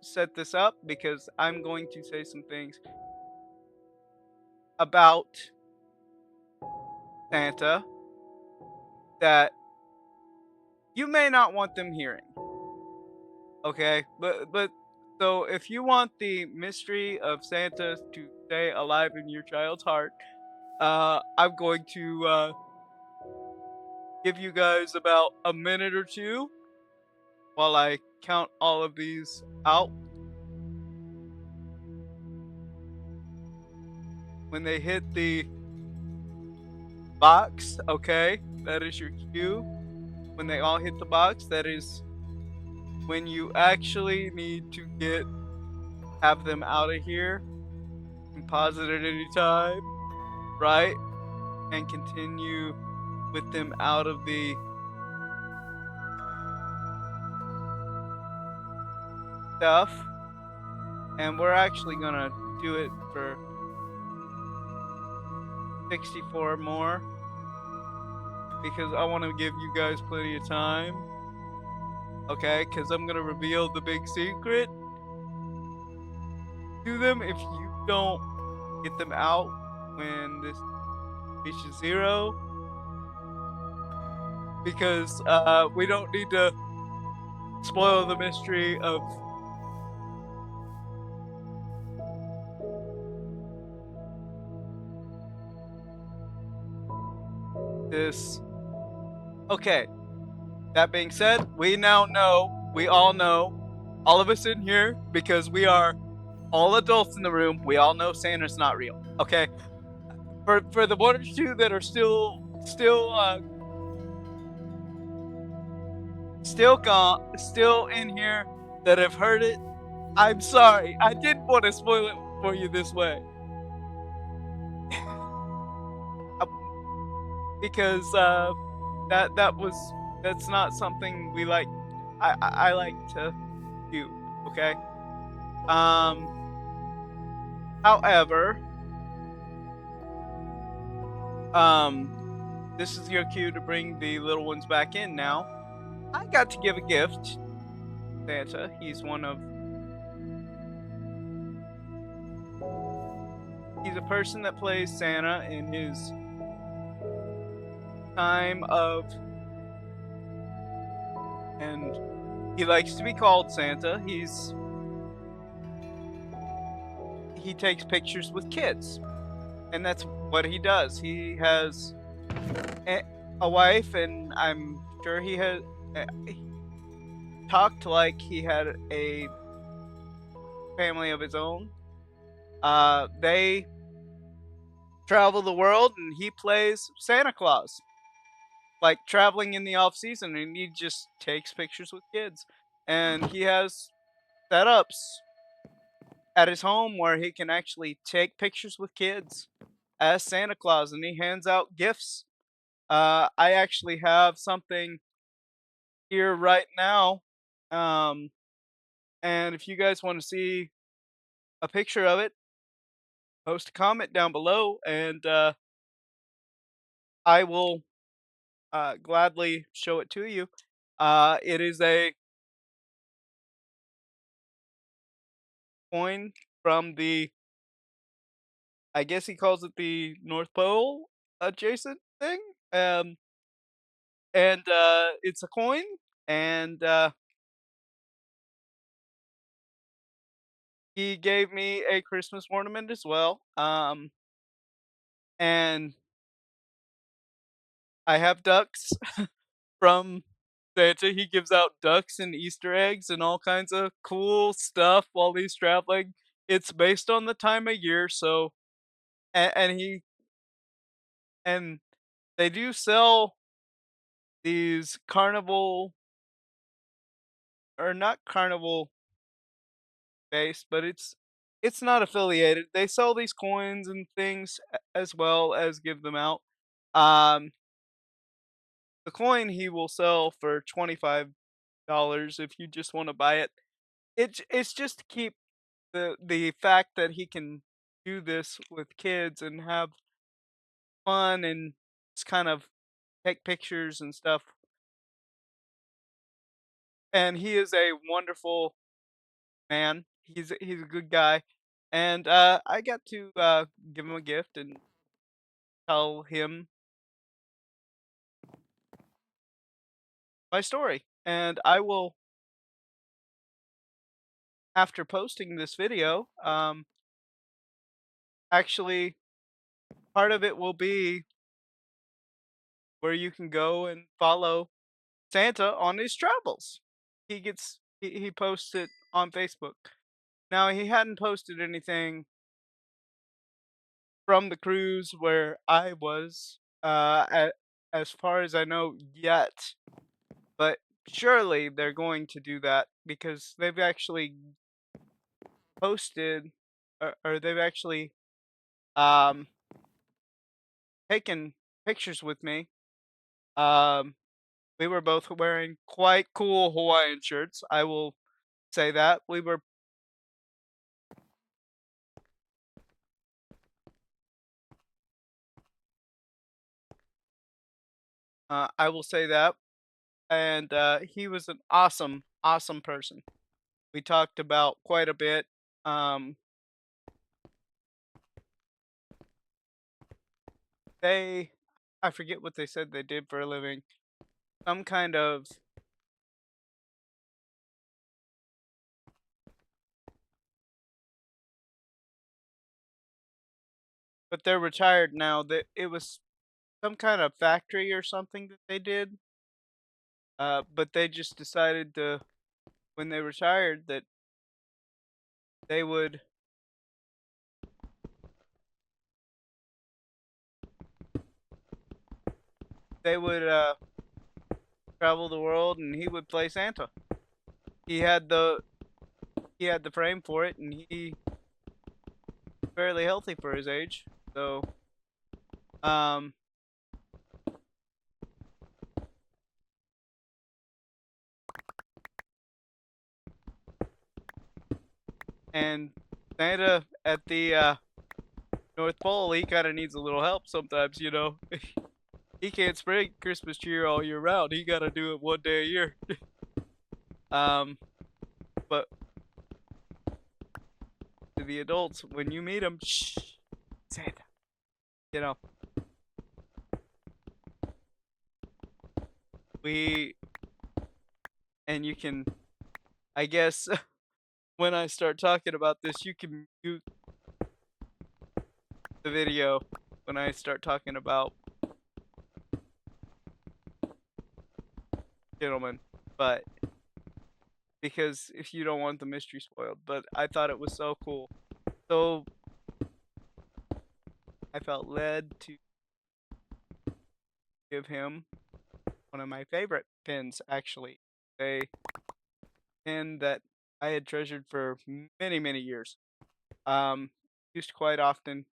set this up because I'm going to say some things about Santa that you may not want them hearing. Okay, but so if you want the mystery of Santa to stay alive in your child's heart, I'm going to give you guys about a minute or two while I count all of these out. When they hit the box, okay, that is your cue. When they all hit the box, that is when you actually need to have them out of here and pause it at any time, right? And continue with them out of the stuff. And we're actually gonna do it for 64 more because I want to give you guys plenty of time. Okay, because I'm gonna reveal the big secret to them if you don't get them out when this reaches zero. Because we don't need to spoil the mystery of this. Okay, that being said, we now know, we all know, all of us in here, because we are all adults in the room, we all know Santa's not real. Okay, for the one or two that are still gone, still in here that have heard it, I'm sorry. I didn't want to spoil it for you this way. Uh, because that's not something we like. I like to do. Okay. Um. However, um, this is your cue to bring the little ones back in. Now, I got to give a gift. Santa. He's a person that plays Santa in his time of, and he likes to be called Santa. He takes pictures with kids, and that's what he does. He has a, a wife, and I'm sure he talked like he had a family of his own. They travel the world, and he plays Santa Claus, like traveling in the off season, and he just takes pictures with kids, and he has setups at his home where he can actually take pictures with kids as Santa Claus, and he hands out gifts. I actually have something here right now, um, and if you guys want to see a picture of it, post a comment down below, and I will gladly show it to you. It is a coin from the, I guess he calls it the North Pole adjacent thing. Um, and it's a coin, and he gave me a Christmas ornament as well. And I have ducks from Santa. He gives out ducks and Easter eggs and all kinds of cool stuff while he's traveling. It's based on the time of year, so and he and they do sell these carnival, or not carnival based, but it's not affiliated. They sell these coins and things as well as give them out. Um, the coin he will sell for $25 if you just want to buy it. It's just to keep the fact that he can do this with kids and have fun and just kind of take pictures and stuff. And he is a wonderful man. He's a good guy, and I got to give him a gift and tell him my story. And I will, after posting this video, actually part of it will be where you can go and follow Santa on his travels. He posts it on Facebook. Now he hadn't posted anything from the cruise where I was, as far as I know yet, but surely they're going to do that because they've actually posted, or they've actually um taken pictures with me. Um, we were both wearing quite cool Hawaiian shirts. I will say that I will say that, and he was an awesome, awesome person. We talked about quite a bit. Um, they, I forget what they said they did for a living. Some kind of, but they're retired now. That it was some kind of factory or something that they did. But they just decided to, when they retired, that they would they would travel the world and he would play Santa. He had the he had the frame for it, and he fairly healthy for his age. So, um, and Santa at the North Pole, he kind of needs a little help sometimes. He can't spread Christmas cheer all year round. He got to do it one day a year. Um, but to the adults, when you meet them, shh, Santa. You know, we and you can. I guess when I start talking about this, you can mute the video when I start talking about gentlemen, but because if you don't want the mystery spoiled, but I thought it was so cool. So I felt led to give him one of my favorite pins, actually. A pin that I had treasured for many, many years. Used quite often.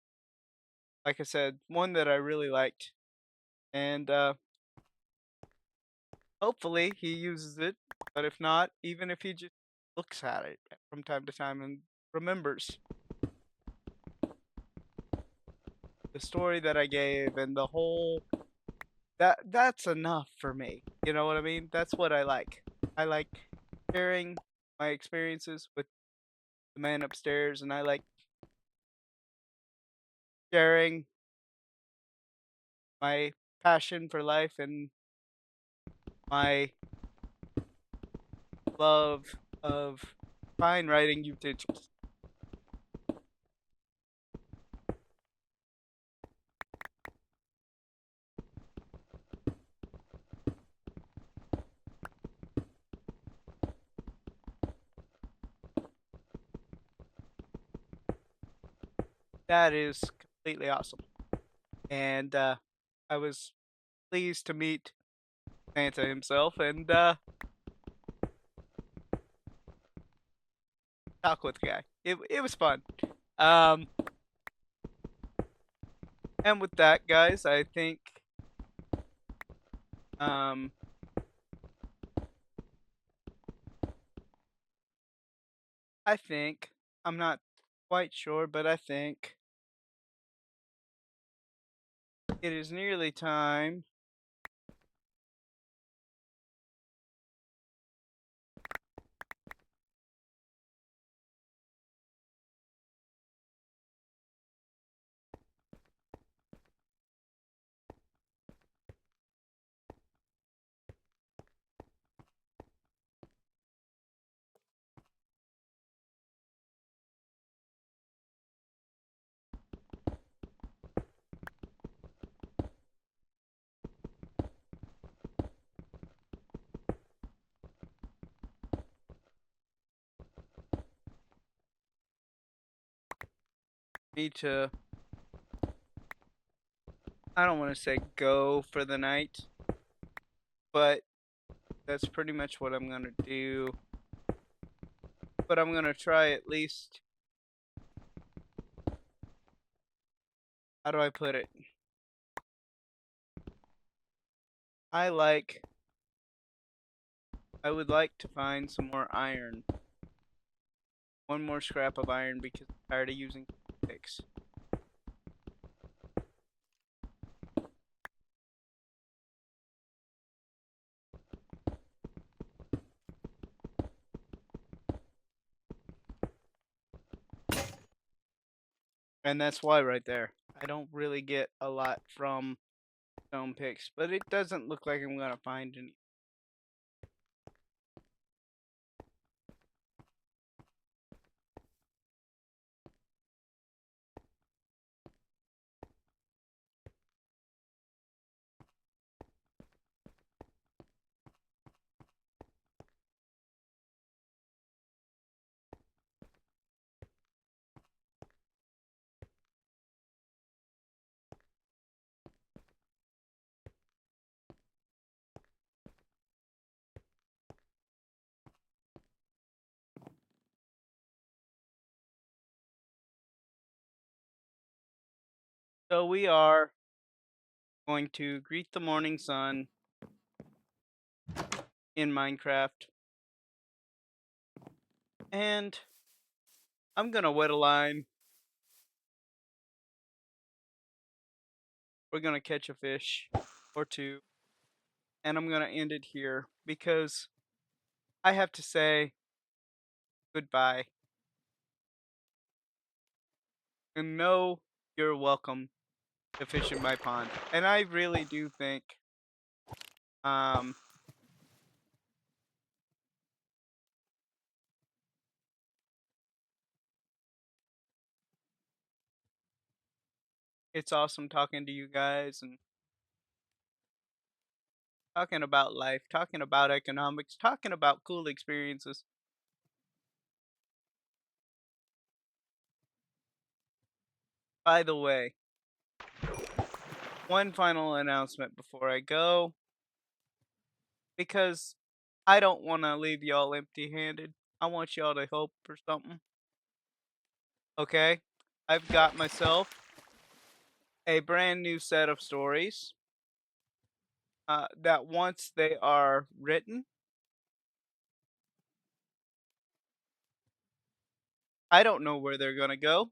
Like I said, one that I really liked. And hopefully he uses it. But if not, even if he just looks at it from time to time and remembers the story that I gave and the whole that's enough for me. You know what I mean? That's what I like. I like sharing my experiences with the man upstairs, and I like sharing my passion for life and my love of fine writing utensils. That is completely awesome. And I was pleased to meet Santa himself and talk with the guy. It was fun. Um, and with that, guys, um, I think I'm not quite sure, but I think it is nearly time me to, I don't want to say go for the night, but that's pretty much what I'm gonna do. But I'm gonna try at least, how do I put it? I would like to find some more iron. One more scrap of iron because I'm tired of using picks. And that's why right there. I don't really get a lot from stone picks, but it doesn't look like I'm gonna find any. So we are going to greet the morning sun in Minecraft. And I'm gonna wet a line. We're gonna catch a fish or two. And I'm gonna end it here because I have to say goodbye. And no, you're welcome to fish in my pond. And I really do think um it's awesome talking to you guys and talking about life, talking about economics, talking about cool experiences. By the way, one final announcement before I go, because I don't want to leave y'all empty handed. I want y'all to hope for something. Okay? I've got myself a brand new set of stories that once they are written, I don't know where they're going to go.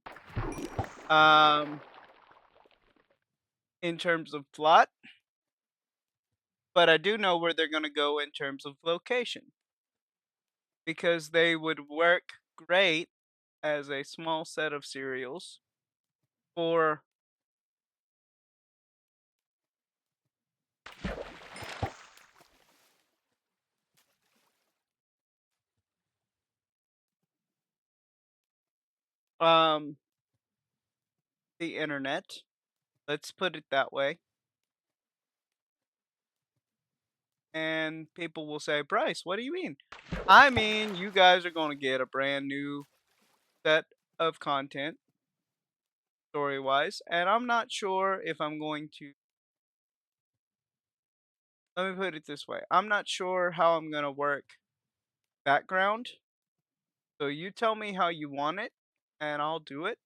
In terms of plot, but I do know where they're going to go in terms of location because they would work great as a small set of serials for um the internet. Let's put it that way. And people will say, "Bryce, what do you mean?" I mean, you guys are going to get a brand new set of content story wise, and I'm not sure if I'm going to. Let me put it this way, I'm not sure how I'm going to work background. So you tell me how you want it, and I'll do it.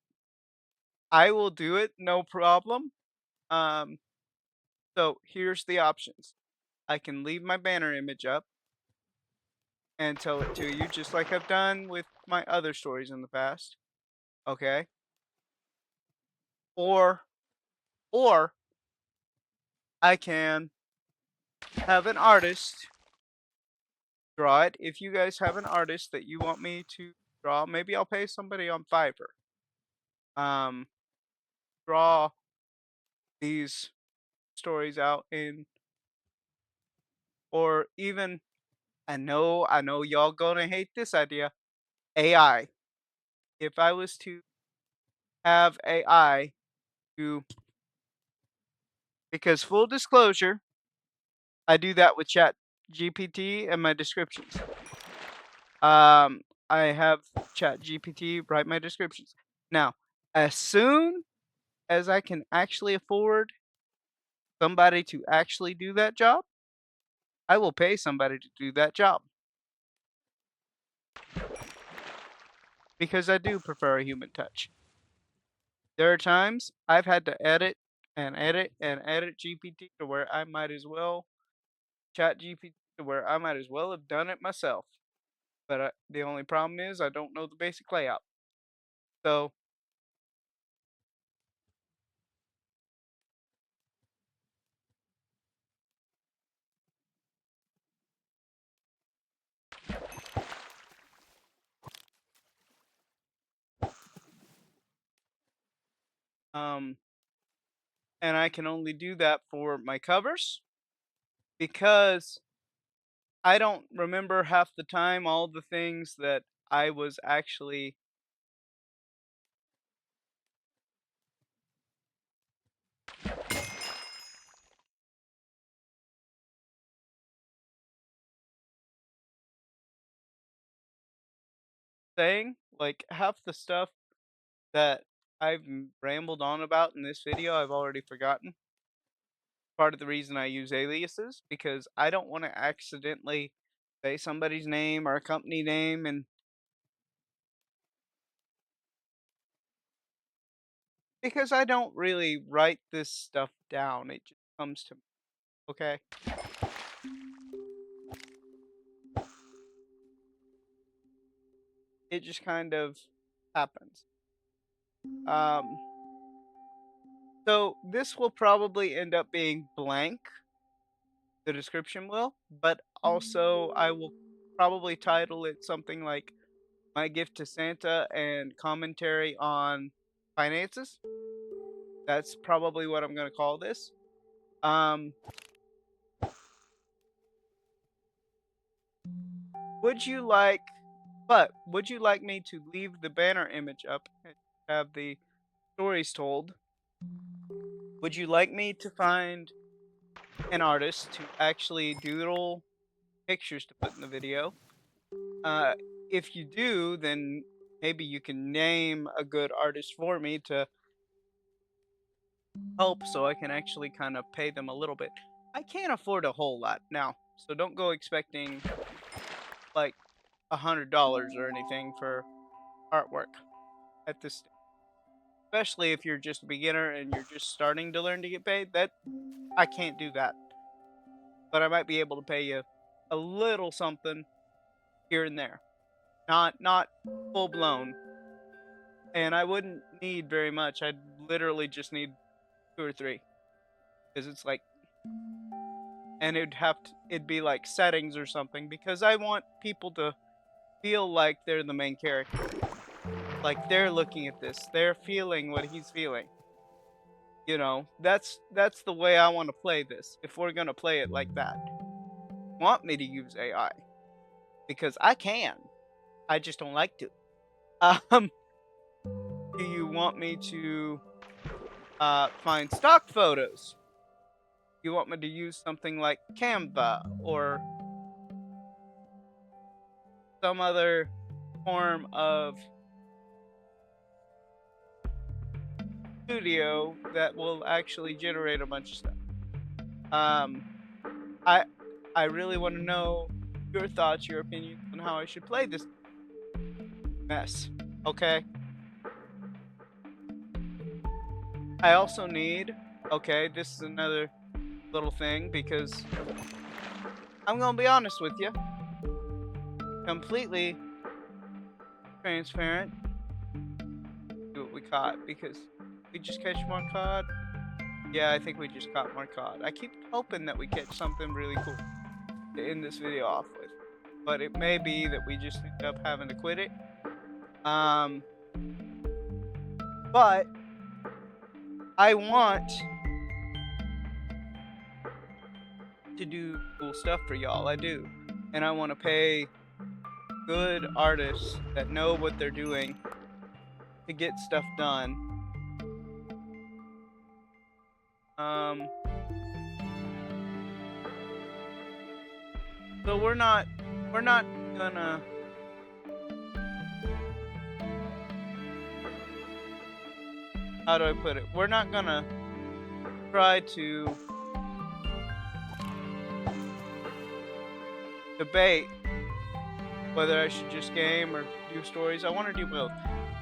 I will do it, no problem. Um, so here's the options. I can leave my banner image up and tell it to you, just like I've done with my other stories in the past. Okay. Or, or I can have an artist draw it. If you guys have an artist that you want me to draw, maybe I'll pay somebody on Fiverr. Um, draw these stories out in, or even I know y'all gonna hate this idea. AI. If I was to have AI to, because full disclosure, I do that with Chat GPT and my descriptions. I have Chat GPT write my descriptions. Now, As soon as I can actually afford somebody to actually do that job, I will pay somebody to do that job because I do prefer a human touch. There are times I've had to edit and edit and edit GPT to where I might as well chat GPT to where I might as well have done it myself. But the only problem is I don't know the basic layout. So, um, and I can only do that for my covers because I don't remember half the time all the things that I was actually saying. Like half the stuff that I've rambled on about in this video, I've already forgotten. Part of the reason I use aliases because I don't want to accidentally say somebody's name or a company name and because I don't really write this stuff down. It just comes to me, okay? It just kind of happens. Um so this will probably end up being blank, the description will, but also I will probably title it something like My Gift to Santa and Commentary on Finances. That's probably what I'm going to call this. Um, would you like, would you like me to leave the banner image up and have the stories told? Would you like me to find an artist to actually doodle pictures to put in the video? Uh, if you do, then maybe you can name a good artist for me to help so I can actually kind of pay them a little bit. I can't afford a whole lot now, so don't go expecting like $100 or anything for artwork at this stage. Especially if you're just a beginner and you're just starting to learn to get paid. That I can't do that. But I might be able to pay you a little something here and there. Not full blown. And I wouldn't need very much. I'd literally just need two or three. Because it's like and it'd be like settings or something because I want people to feel like they're the main character. Like they're looking at this, they're feeling what he's feeling. You know, that's the way I want to play this. If we're gonna play it like that, want me to use AI because I can. I just don't like to. Um, do you want me to find stock photos? You want me to use something like Canva or some other form of studio that will actually generate a bunch of stuff. Um, I I really want to know your thoughts, your opinions on how I should play this mess. Okay. I also need. Okay, this is another little thing because I'm gonna be honest with you, completely transparent. Do what we caught because we just catch more cod. Yeah, I think we just caught more cod. I keep hoping that we catch something really cool to end this video off with. But it may be that we just end up having to quit it. Um, but I want to do cool stuff for y'all. I do. And I want to pay good artists that know what they're doing to get stuff done. Um, so we're not gonna how do I put it? We're not gonna try to debate whether I should just game or do stories. I want to do both.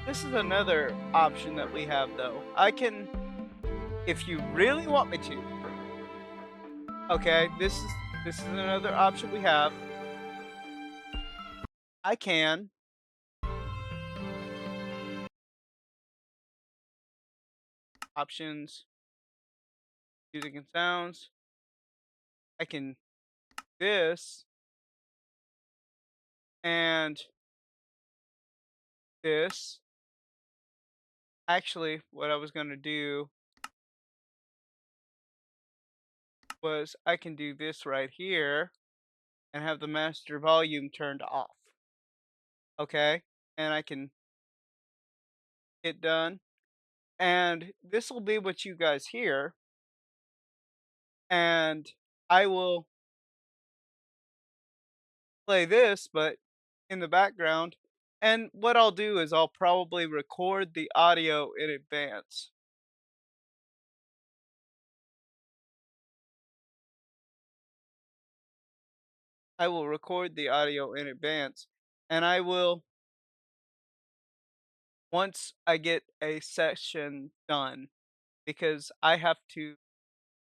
This is another option that we have, though. I can, if you really want me to. Okay, this is another option we have. I can options, music and sounds. I can this and this. Actually, what I was gonna do was I can do this right here and have the master volume turned off. Okay, and I can hit done. And this will be what you guys hear. And I will play this, but in the background. And what I'll do is I'll probably record the audio in advance. I will record the audio in advance, and I will, once I get a session done, because I have to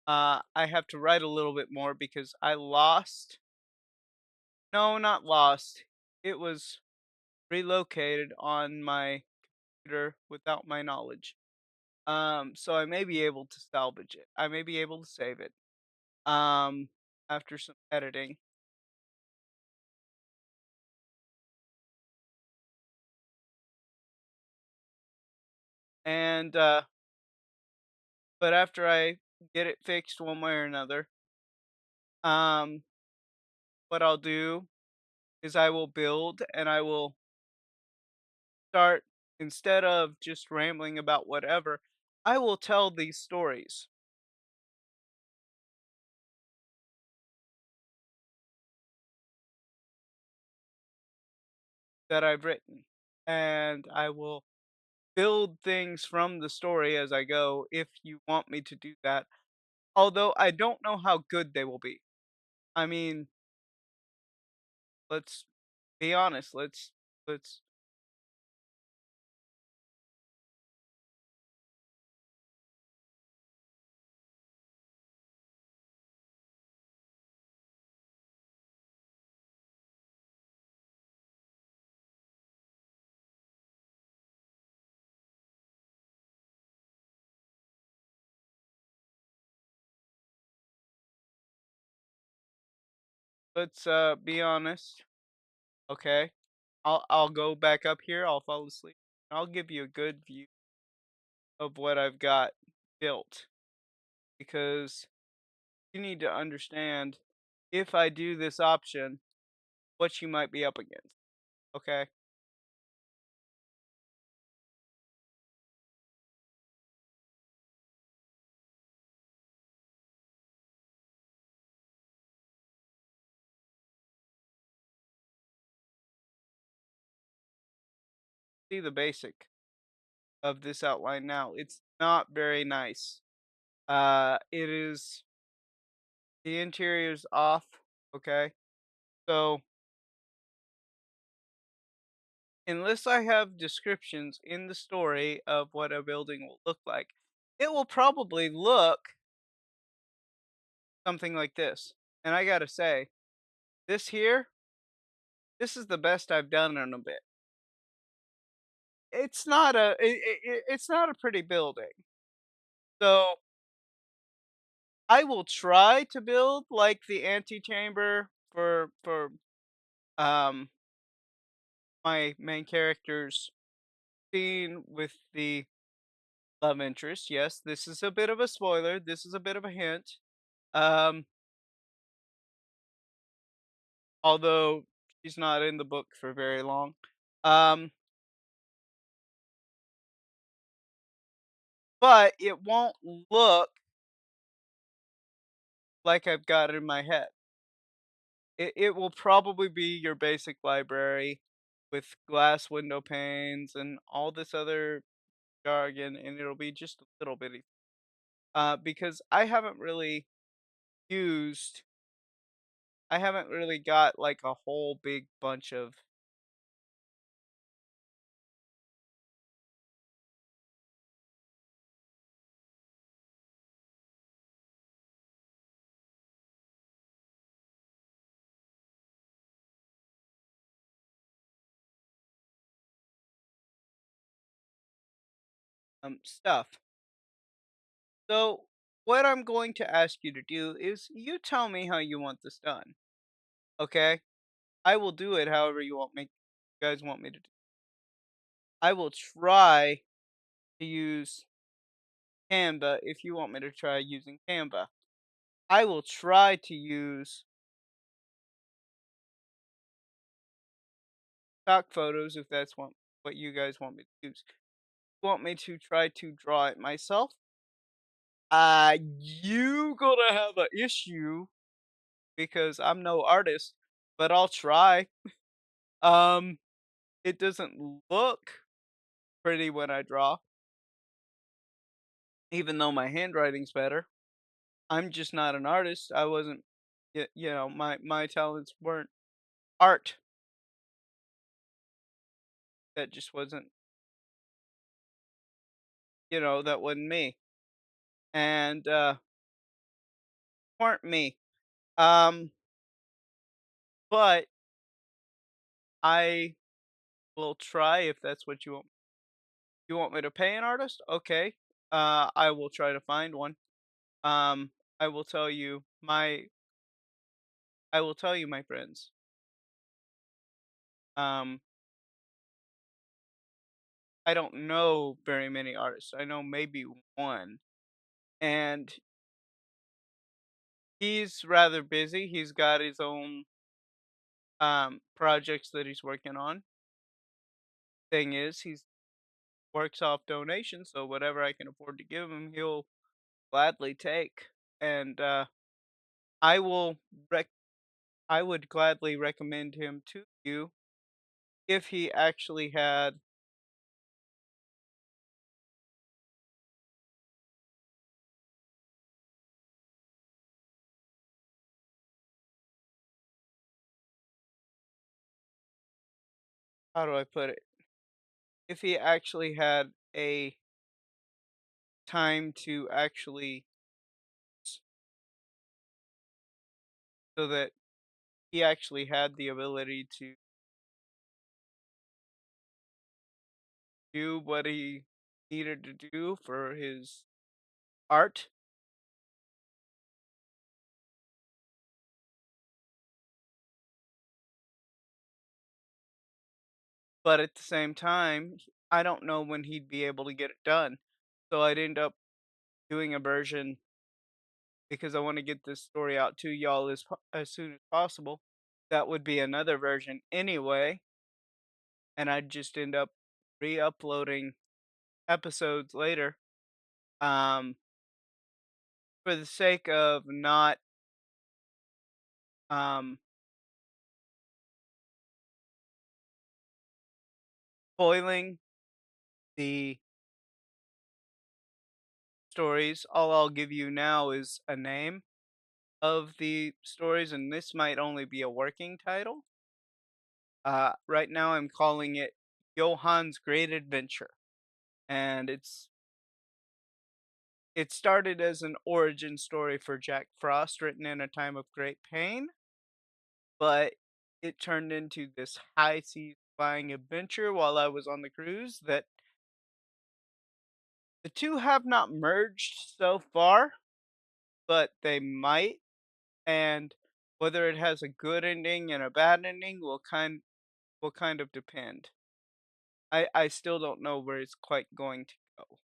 write a little bit more because I lost, no, not lost. It was relocated on my computer without my knowledge. So I may be able to salvage it. I may be able to save it. Um, after some editing. And but after I get it fixed one way or another, um, what I'll do is I will build and I will start, instead of just rambling about whatever, I will tell these stories that I've written. And I will build things from the story as I go if you want me to do that. Although I don't know how good they will be. I mean, let's be honest. Let's be honest. Okay. I'll go back up here. I'll fall asleep. I'll give you a good view of what I've got built, because you need to understand, if I do this option, what you might be up against. Okay? See the basic of this outline now. It's not very nice. It is, the interior's off, okay? So, unless I have descriptions in the story of what a building will look like, it will probably look something like this. And I gotta say, this here, this is the best I've done in a bit. It's not a pretty building. So I will try to build like the antechamber for um my main character's scene with the love interest. Yes, this is a bit of a spoiler. This is a bit of a hint. Um, although she's not in the book for very long. Um, but it won't look like I've got it in my head. It will probably be your basic library with glass window panes and all this other jargon, and it'll be just a little bitty. Because used I haven't really got like a whole big bunch of stuff. So what I'm going to ask you to do is you tell me how you want this done. Okay? I will do it however you guys want me to do. I will try to use Canva if you want me to try using Canva. I will try to use stock photos if that's what you guys want me to use. Want me to try to draw it myself? You gonna have a issue because I'm no artist, but I'll try. Um, it doesn't look pretty when I draw, even though my handwriting's better. I'm just not an artist. I wasn't, my talents weren't art. That just wasn't, that wasn't me, and weren't me. Um, but I will try if that's what you want. You want me to pay an artist? Okay. I will try to find one. Um, I will tell you my I will tell you, my friends. Um, I don't know very many artists. I know maybe one, and he's rather busy. He's got his own projects that he's working on. Thing is, he's works off donations, so whatever I can afford to give him, he'll gladly take. And I will rec- I would gladly recommend him to you if he actually had. How do I put it? If he actually had a time to actually so that he actually had the ability to do what he needed to do for his art, but at the same time, I don't know when he'd be able to get it done. So I'd end up doing a version because I want to get this story out to y'all as soon as possible. That would be another version anyway, and I'd just end up re-uploading episodes later. Um, for the sake of not um spoiling the stories, all I'll give you now is a name of the stories, and this might only be a working title. Right now I'm calling it Johan's Great Adventure, and it started as an origin story for Jack Frost written in a time of great pain, but it turned into this high seas flying adventure while I was on the cruise that the two have not merged so far, but they might, and whether it has a good ending and a bad ending will kind of depend. I still don't know where it's quite going to go.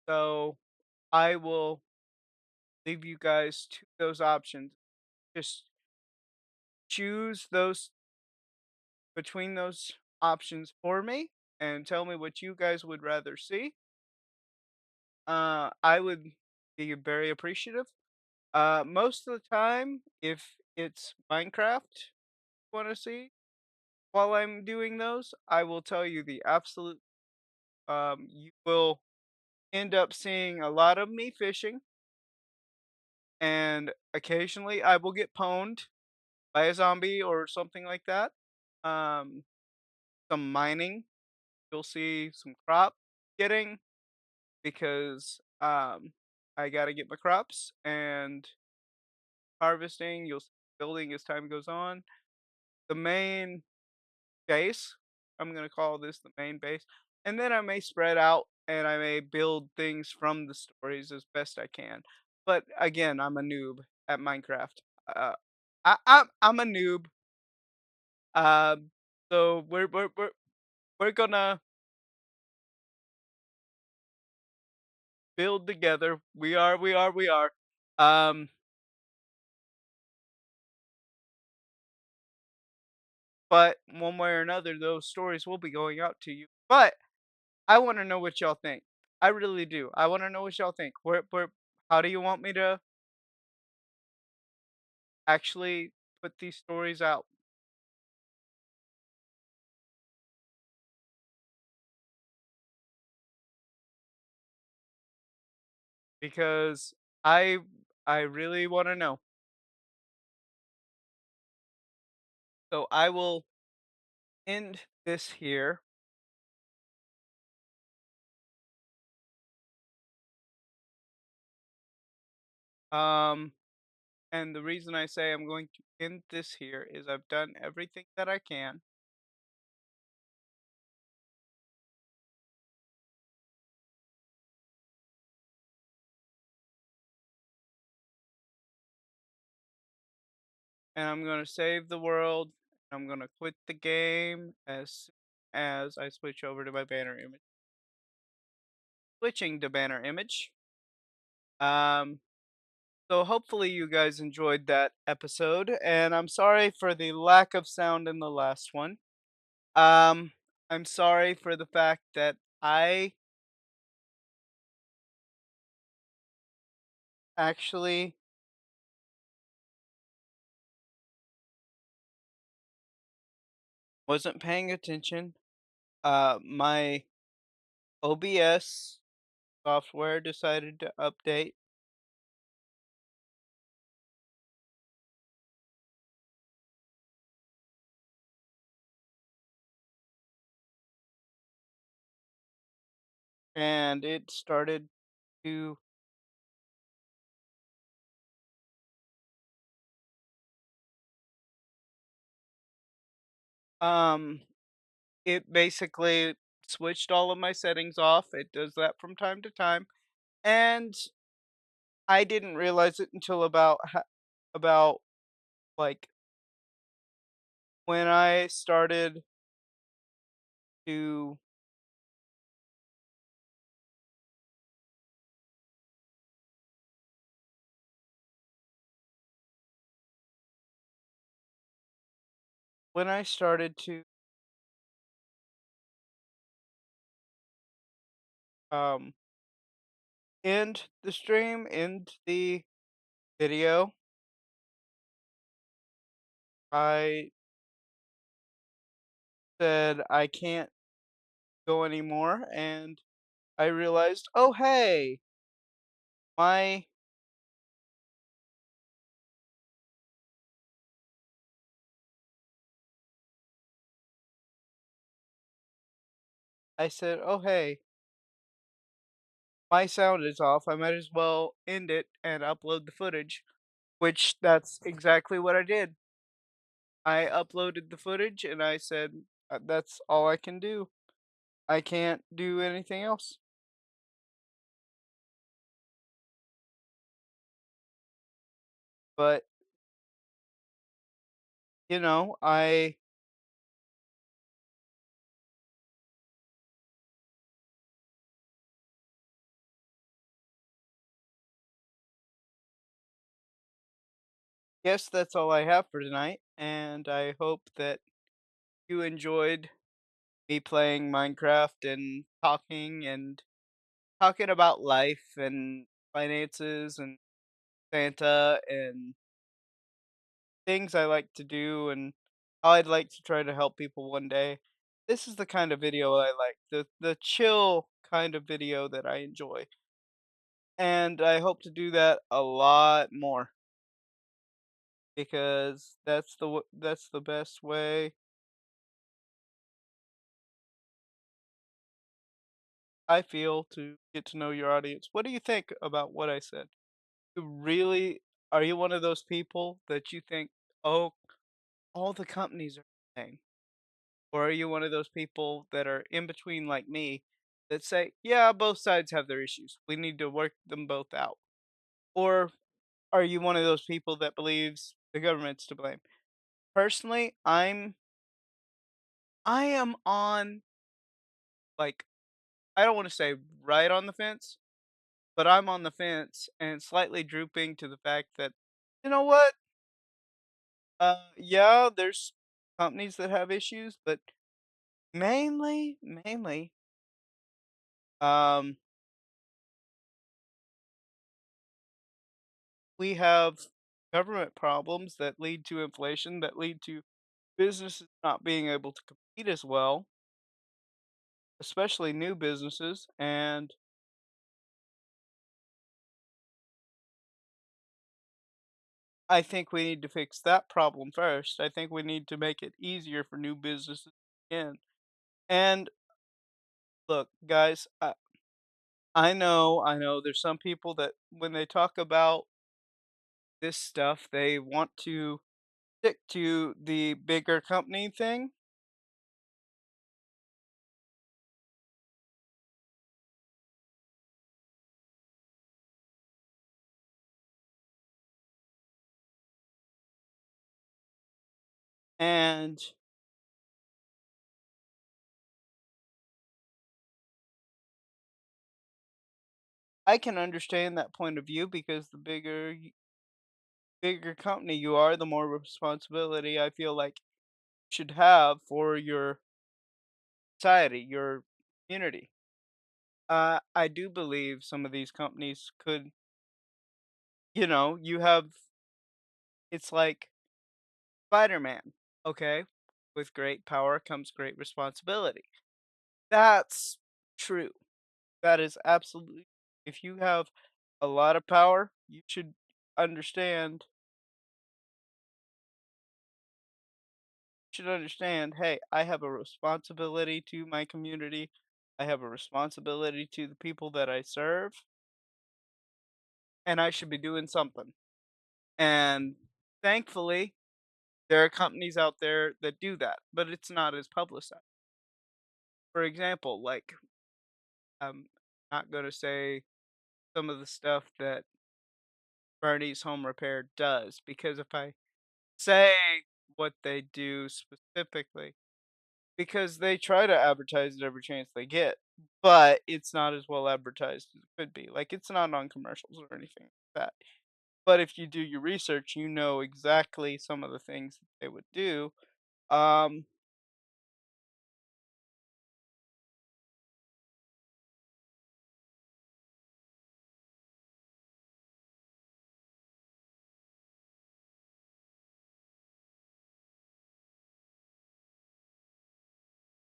So I will leave you guys to those options. Just choose those between those options for me and tell me what you guys would rather see. I would be very appreciative. Most of the time, if it's Minecraft you want to see while I'm doing those, I will tell you the absolute. You will end up seeing a lot of me fishing, and occasionally I will get pwned by a zombie or something like that. Um, some mining, you'll see some crop getting because I gotta get my crops and harvesting. You'll see building as time goes on. The main base, I'm gonna call this the main base, and then I may spread out and I may build things from the stories as best I can. But again, I'm a noob at Minecraft. Uh, I'm a noob. Um, so we're gonna build together. We are. Um, but one way or another, those stories will be going out to you. But I want to know what y'all think. I really do. I want to know what y'all think. How do you want me to actually put these stories out? Because I I really want to know. So I will end this here. Um, and the reason I say I'm going to end this here is I've done everything that I can, and I'm going to save the world. I'm going to quit the game as soon as I switch over to my banner image. Switching to banner image. Um, so hopefully you guys enjoyed that episode, and I'm sorry for the lack of sound in the last one. Um, I'm sorry for the fact that I actually wasn't paying attention. My OBS software decided to update, and it started to um it basically switched all of my settings off. It does that from time to time, and I didn't realize it until about like when I started to when I started to um end the stream, end the video. I said I can't go anymore, and I realized, oh hey, my I said, oh hey, my sound is off. I might as well end it and upload the footage, which that's exactly what I did. I uploaded the footage and I said, that's all I can do. I can't do anything else. But, I Guess that's all I have for tonight, and I hope that you enjoyed me playing Minecraft and talking about life and finances and Santa and things I like to do and how I'd like to try to help people one day. This is the kind of video I like, the chill kind of video that I enjoy. And I hope to do that a lot more because that's the best way I feel to get to know your audience. What do you think about what I said? Really, are you one of those people that you think, "Oh, all the companies are saying," or are you one of those people that are in between like me that say, "Yeah, both sides have their issues. We need to work them both out." Or are you one of those people that believes the government's to blame? Personally, I am on, like, I don't want to say right on the fence, but I'm on the fence and slightly drooping to the fact that, you know what? Yeah, there's companies that have issues, but mainly, um, we have government problems that lead to inflation, that lead to businesses not being able to compete as well, especially new businesses. And I think we need to fix that problem first. I think we need to make it easier for new businesses to get in. And look, guys, I know there's some people that when they talk about this stuff, they want to stick to the bigger company thing. And I can understand that point of view because the bigger company you are, the more responsibility I feel like you should have for your society, your community. I do believe some of these companies could, you have it's like Spider-Man, okay? With great power comes great responsibility. That's true. That is absolutely, if you have a lot of power, you understand understand, hey, I have a responsibility to my community. I have a responsibility to the people that I serve, and I should be doing something. And thankfully, there are companies out there that do that, but it's not as publicized. For example, like, I'm not going to say some of the stuff that Bernie's Home Repair does, because if I say what they do specifically, because they try to advertise it every chance they get, but it's not as well advertised as it could be. Like, it's not on commercials or anything like that. But if you do your research, you know exactly some of the things that they would do. Um,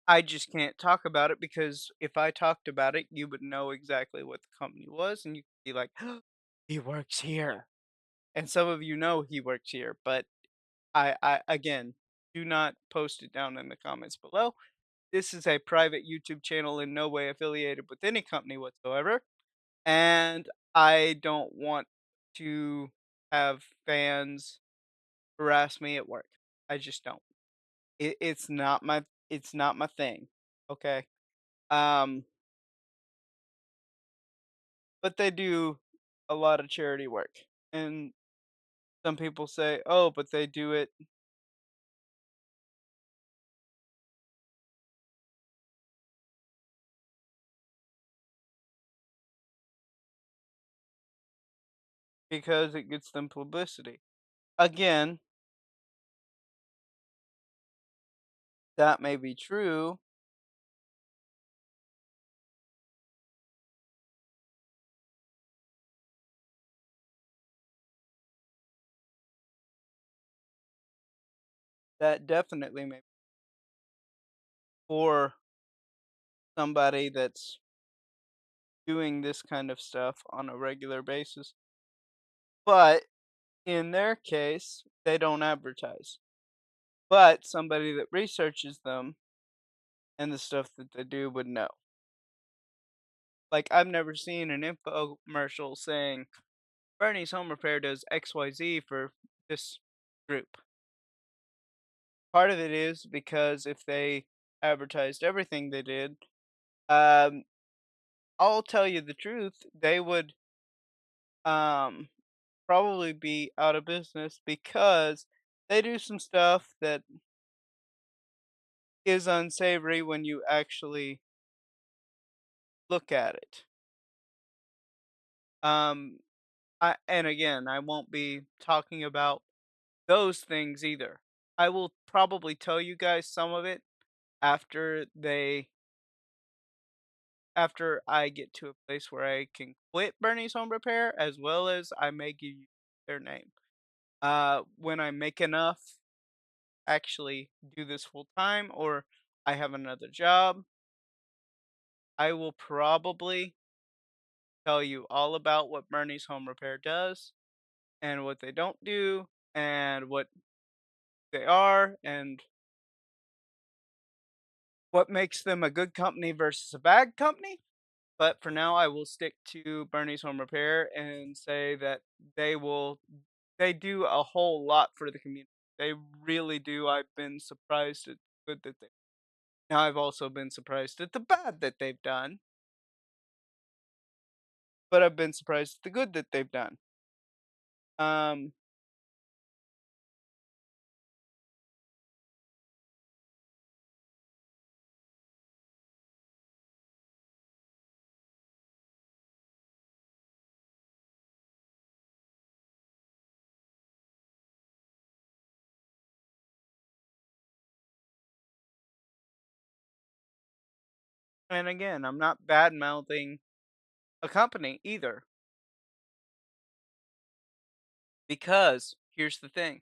I just can't talk about it because if I talked about it, you would know exactly what the company was, and you could be like, he works here. And some of you know he works here, but I again, do not post it down in the comments below. This is a private YouTube channel in no way affiliated with any company whatsoever, and I don't want to have fans harass me at work. I just don't. It's not my thing. Okay. Um, but they do a lot of charity work, and some people say, "Oh, but they do it because it gets them publicity." Again, that may be true. That definitely may for somebody that's doing this kind of stuff on a regular basis. But in their case, they don't advertise. But somebody that researches them and the stuff that they do would know. Like, I've never seen an infomercial saying Bernie's Home Repair does XYZ for this group. Part of it is because if they advertised everything they did, um, I'll tell you the truth, they would um probably be out of business because they do some stuff that is unsavory when you actually look at it. Um, and again, I won't be talking about those things either. I will probably tell you guys some of it after after I get to a place where I can quit Bernie's Home Repair, as well as I may give you their name. When I make enough actually do this full time or I have another job, I will probably tell you all about what Bernie's Home Repair does and what they don't do and what they are and what makes them a good company versus a bad company. But for now, I will stick to Bernie's Home Repair and say that they do a whole lot for the community. They really do. I've been surprised at the good that they now I've also been surprised at the bad that they've done, but I've been surprised at the good that they've done. Um, and again, I'm not bad mouthing a company either, because here's the thing: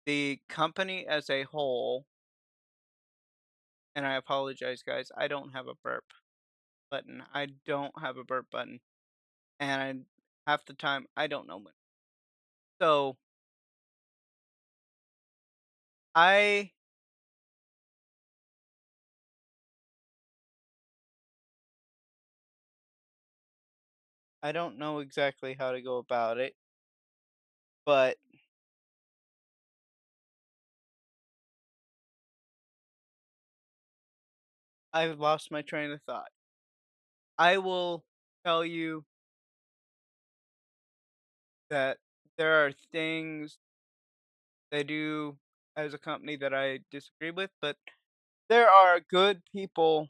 the company as a whole, and I apologize, guys, I don't have a burp button. I don't have a burp button, and half the time I don't know when. So I I don't know exactly how to go about it, but I've lost my train of thought. I will tell you that there are things they do as a company that I disagree with, but there are good people,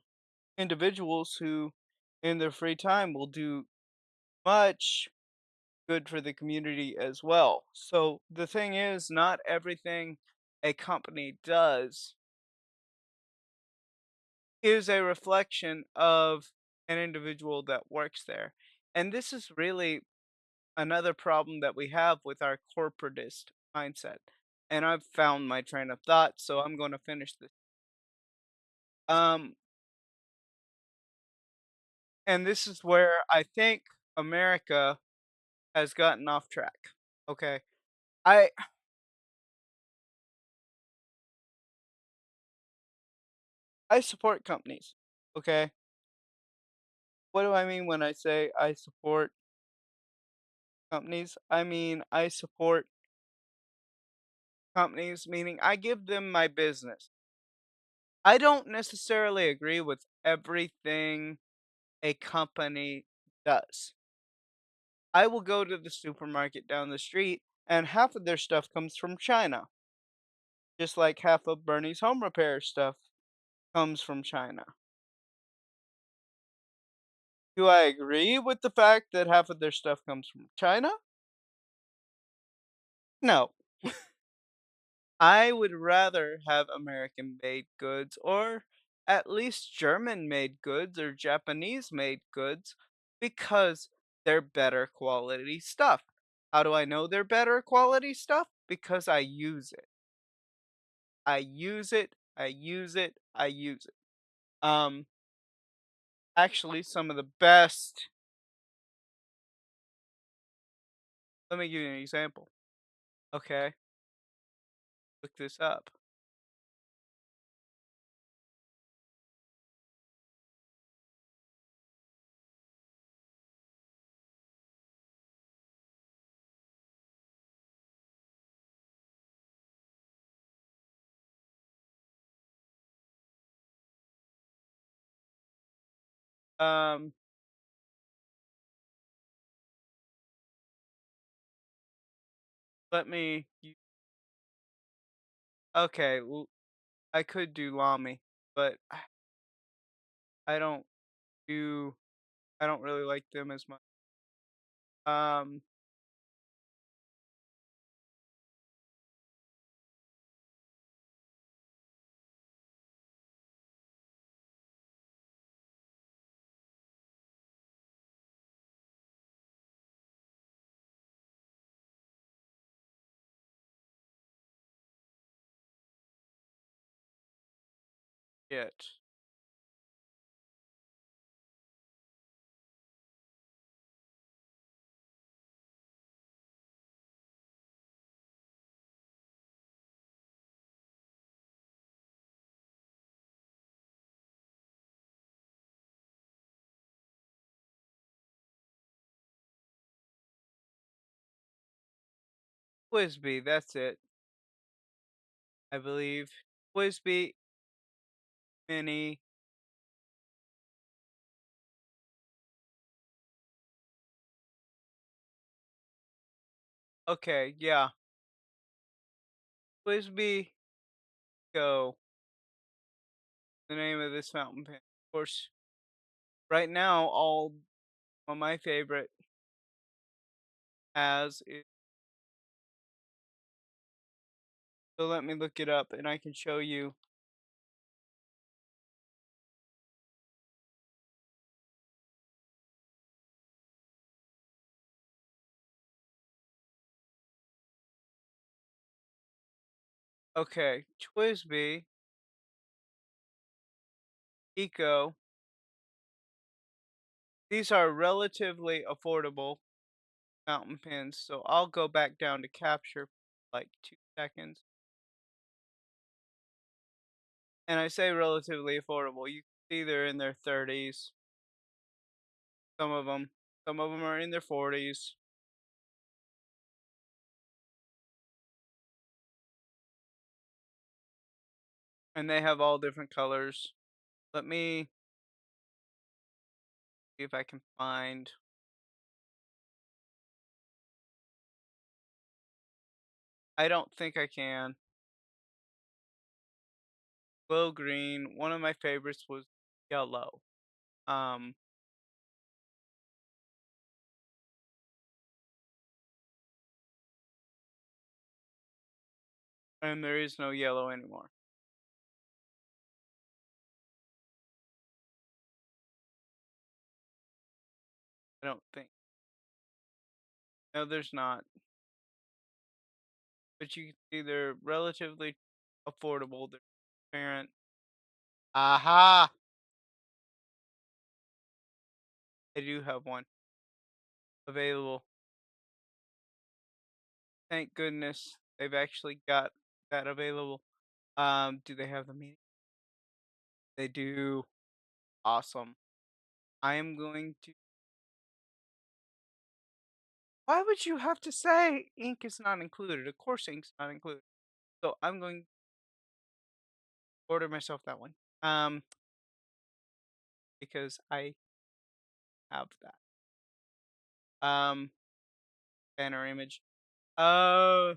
individuals who, in their free time, will do much good for the community as well. So the thing is, not everything a company does is a reflection of an individual that works there. And this is really another problem that we have with our corporatist mindset. And I've found my train of thought, so I'm going to finish this. Um, and this is where I think America has gotten off track. Okay. I I support companies. Okay. What do I mean when I say I support companies? I mean I support companies meaning I give them my business. I don't necessarily agree with everything a company does. I will go to the supermarket down the street and half of their stuff comes from China, just like half of Bernie's Home Repair stuff comes from China. Do I agree with the fact that half of their stuff comes from China? No. I would rather have American-made goods or at least German-made goods or Japanese-made goods because they're better quality stuff. How do I know they're better quality stuff? Because I use it. I use it, I use it, I use it. Um, Actually, some of the best. Let me give you an example. Okay, look this up. Um, Let me. Okay, well, I could do Lamy, but I don't do. I don't really like them as much. Um, Yet. Quizbee, that's it. I believe. Quizbee Mini. Okay, yeah. Quizbee Go. The name of this fountain pen. Of course, right now, all of my favorite has it. So let me look it up and I can show you. Okay, Twisby, Eco. These are relatively affordable fountain pens, so I'll go back down to capture like 2 seconds. And I say relatively affordable. You can see they're in their 30s. Some of them. Some of them are in their 40s. And they have all different colors. Let me see if I can find. I don't think I can. Glow green. One of my favorites was yellow. Um, and there is no yellow anymore. I don't think. No, there's not. But you can see they're relatively affordable. They're transparent. Aha! I do have one available. Thank goodness they've actually got that available. Do they have the meeting? They do. Awesome. I am going to. Why would you have to say ink is not included? Of course, ink's not included. So I'm going to order myself that one. Because I have that. Um, banner image. Uh,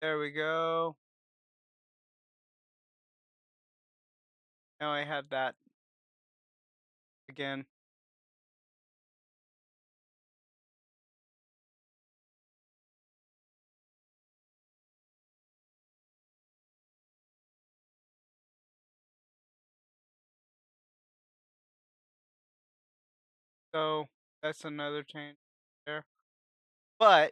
There we go. Now I have that again. So that's another change there. But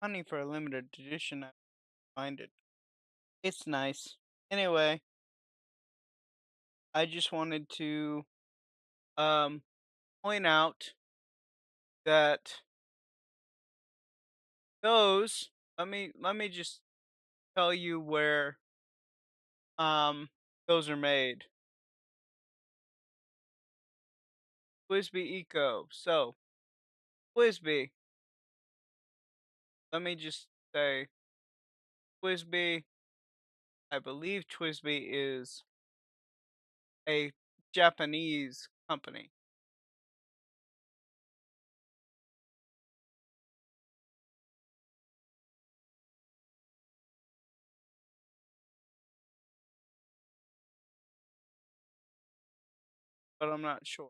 funny for a limited edition, I find it. It's nice. Anyway, I just wanted to um point out that those let me just tell you where um those are made. Twisby Eco. So Twisby, let me just say Twisby, I believe Twisby is a Japanese company. But I'm not sure.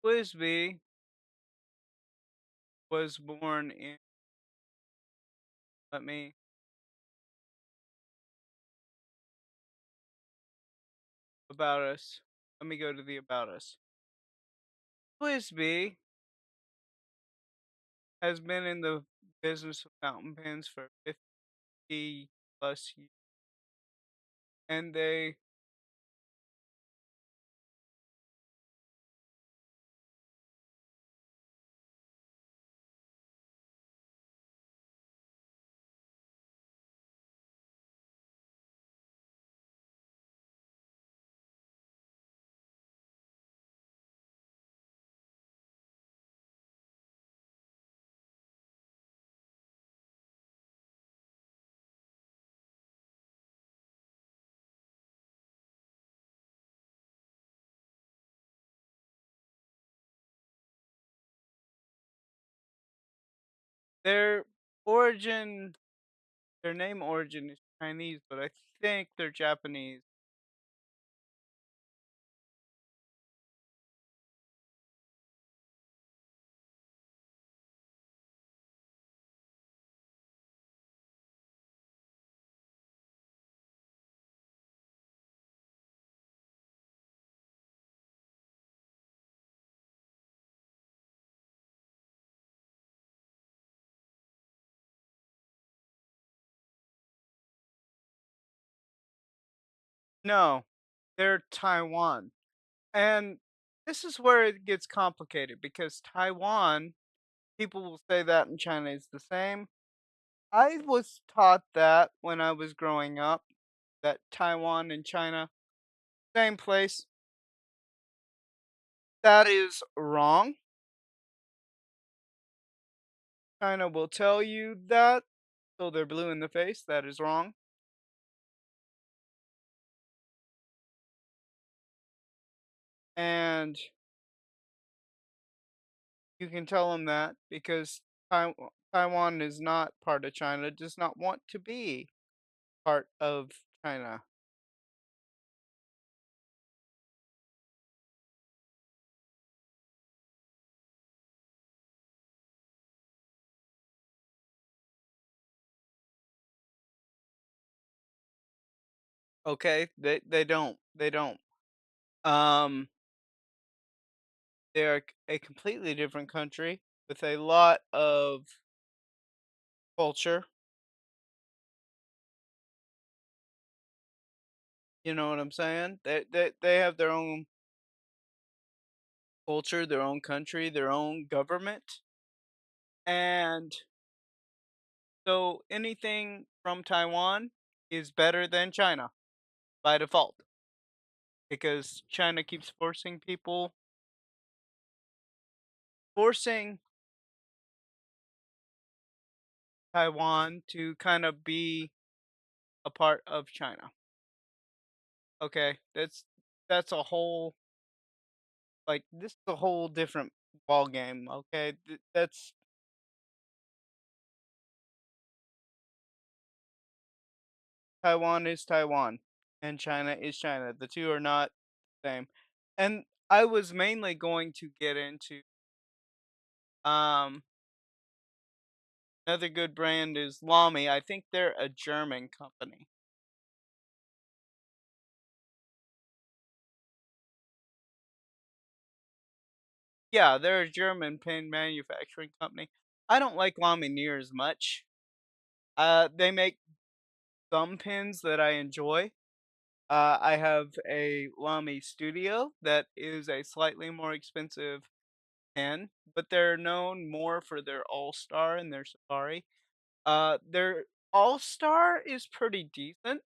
Twisby was born in, let me, about us. Let me go to the about us. Twisby has been in the business of fountain pens for 50 plus years. And their origin, their name origin is Chinese, but I think they're Japanese. No, they're Taiwan. And this is where it gets complicated because Taiwan, people will say that in China is the same. I was taught that when I was growing up, that Taiwan and China, same place. That is wrong. China will tell you that, so they're blue in the face. That is wrong. And you can tell them that because Taiwan is not part of China, does not want to be part of China. Okay, they don't. They don't. Um, they're a completely different country with a lot of culture. You know what I'm saying? They have their own culture, their own country, their own government, and so anything from Taiwan is better than China by default because China keeps forcing Taiwan to kind of be a part of China. Okay, that's a whole like this is a whole different ball game. Okay, that's Taiwan is Taiwan and China is China. The two are not the same. And I was mainly going to get into um another good brand is Lamy. I think they're a German company. Yeah, they're a German pin manufacturing company. I don't like Lamy near as much. They make some pins that I enjoy. I have a Lamy Studio that is a slightly more expensive pen, but they're known more for their All Star and their Safari. Their All Star is pretty decent,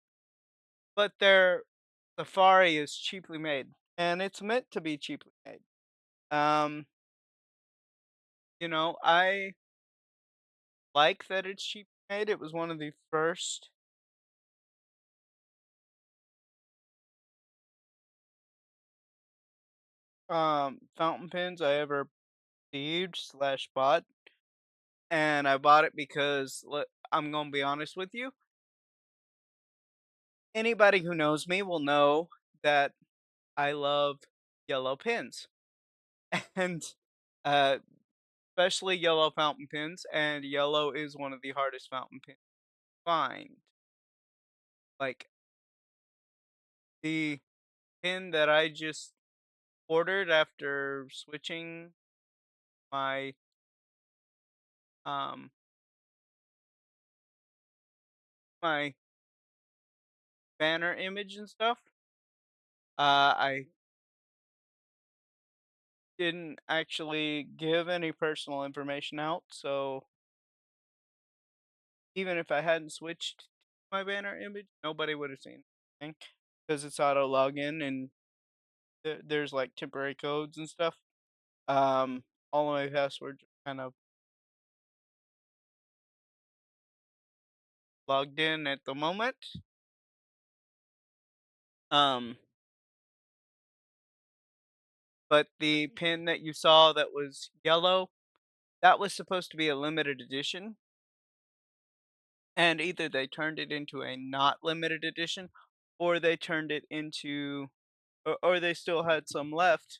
but their Safari is cheaply made, and it's meant to be cheaply made. Um, I like that it's cheap made. It was one of the first fountain pens I ever received slash bought, and I bought it because I'm gonna be honest with you. Anybody who knows me will know that I love yellow pens, and uh, especially yellow fountain pens. And yellow is one of the hardest fountain pens to find. Like the pen that I just ordered after switching my um my banner image and stuff. I didn't actually give any personal information out, so even if I hadn't switched my banner image, nobody would have seen anything because it's auto login and there's like temporary codes and stuff. Um, all of my passwords are kind of logged in at the moment. Um, but the pin that you saw that was yellow, that was supposed to be a limited edition, and either they turned it into a not limited edition, or they turned it into, or they still had some left.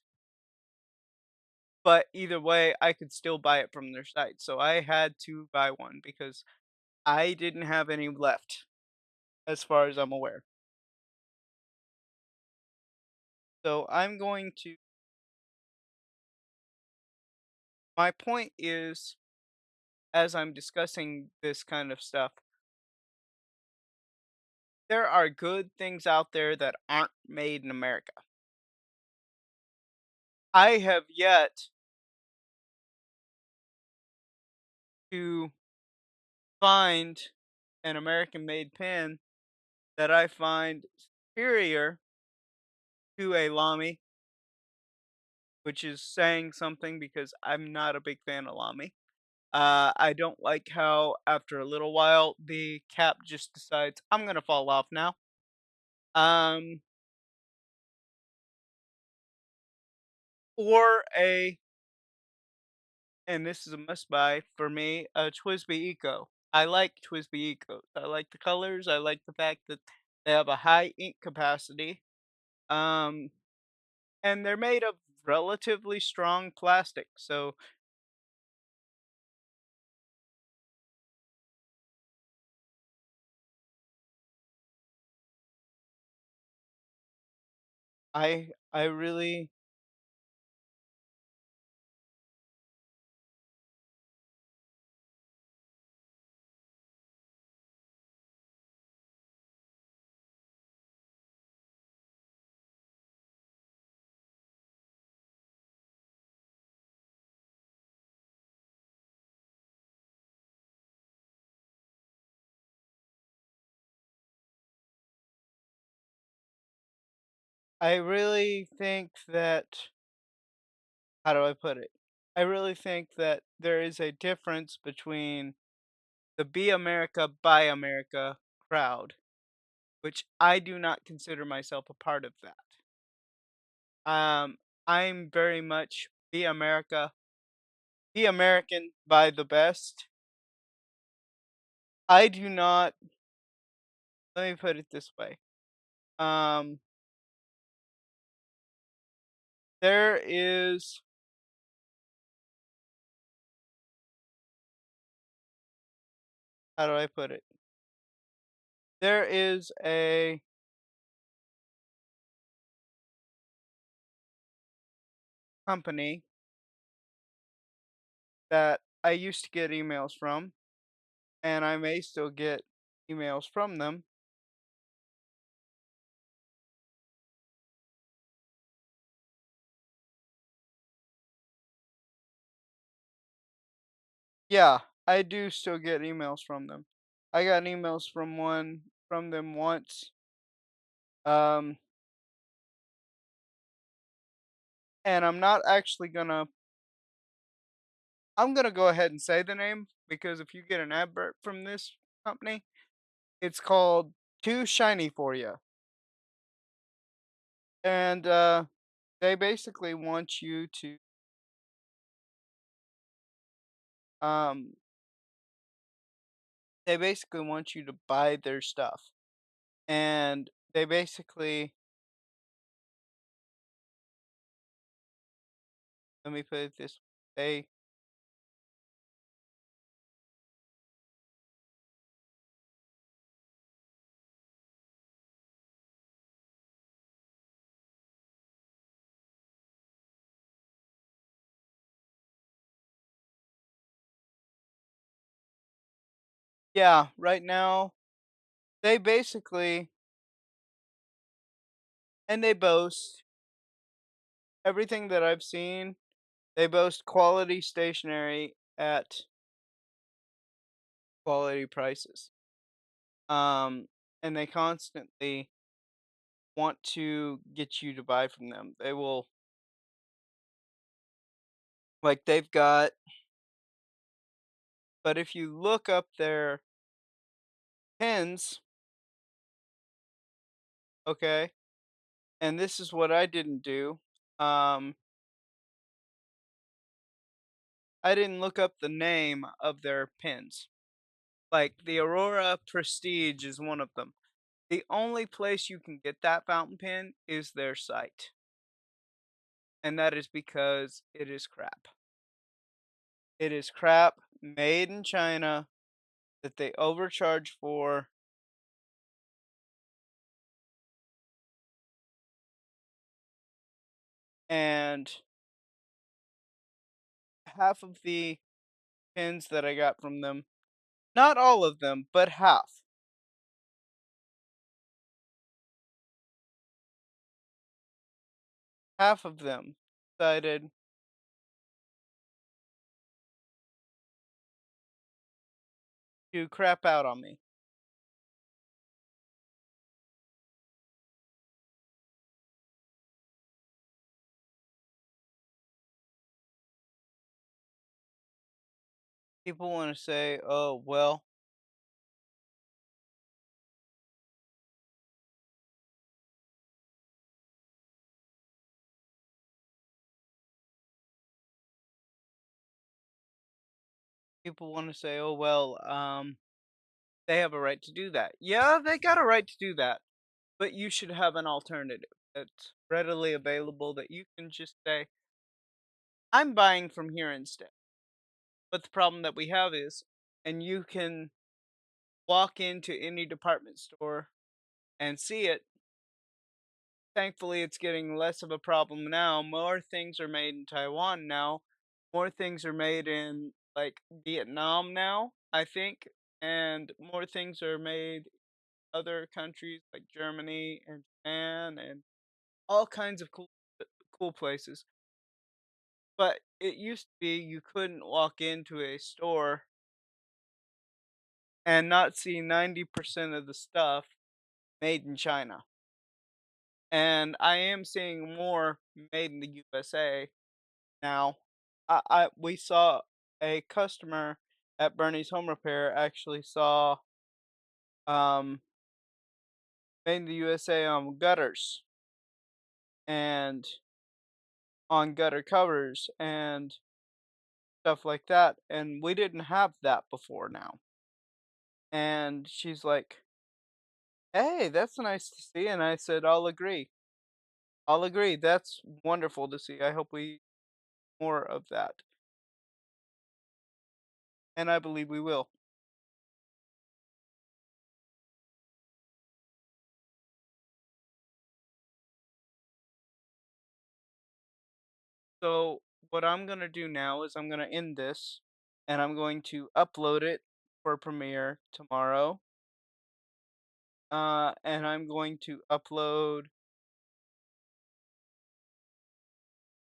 But either way, I could still buy it from their site. So I had to buy one because I didn't have any left, as far as I'm aware. So I'm going to. My point is, as I'm discussing this kind of stuff, there are good things out there that aren't made in America. I have yet to find an American made pen that I find superior to a Lamy, which is saying something because I'm not a big fan of Lamy. I don't like how after a little while the cap just decides I'm gonna fall off now. Um, or a and this is a must buy for me, a Twisby Eco. I like Twisby Ecos. I like the colors. I like the fact that they have a high ink capacity. Um, and they're made of relatively strong plastic. So I really I really think that how do I put it? I really think that there is a difference between the Be America, Buy America crowd, which I do not consider myself a part of that. Um, I'm very much Be America, Be American, buy the best. I do not, let me put it this way. Um, there is, how do I put it? There is a company that I used to get emails from, and I may still get emails from them. Yeah, I do still get emails from them. I got emails from them once. Um, and I'm gonna go ahead and say the name because if you get an advert from this company, it's called Too Shiny for You. And they basically want you to um they basically want you to buy their stuff. And they basically, let me put it this they yeah, right now they basically, and they boast everything that I've seen, they boast quality stationery at quality prices. Um, and they constantly want to get you to buy from them. They will, like, they've got, but if you look up their pens, okay, and this is what I didn't do. Um, I didn't look up the name of their pens. Like the Aurora Prestige is one of them. The only place you can get that fountain pen is their site, and that is because it is crap. It is crap made in China that they overcharge for, and half of the pens that I got from them, not all of them, but half of them decided to crap out on me. People want to say, "Oh, well," people want to say, "Oh, well, they have a right to do that." Yeah, they got a right to do that, but you should have an alternative that's readily available that you can just say, "I'm buying from here instead." But the problem that we have is, and you can walk into any department store and see it, thankfully, it's getting less of a problem now. More things are made in Taiwan now. More things are made in, like, Vietnam now, I think, and more things are made other countries like Germany and Japan and all kinds of cool places. But it used to be you couldn't walk into a store and not see 90% of the stuff made in China. And I am seeing more made in the USA now. We saw a customer at Bernie's Home Repair actually saw um made in the USA on gutters and on gutter covers and stuff like that, and we didn't have that before now. And she's like, "Hey, that's nice to see." And I said, "I'll agree. I'll agree. That's wonderful to see. I hope we more of that." And I believe we will. So what I'm gonna do now is I'm gonna end this and I'm going to upload it for Premiere tomorrow. And I'm going to upload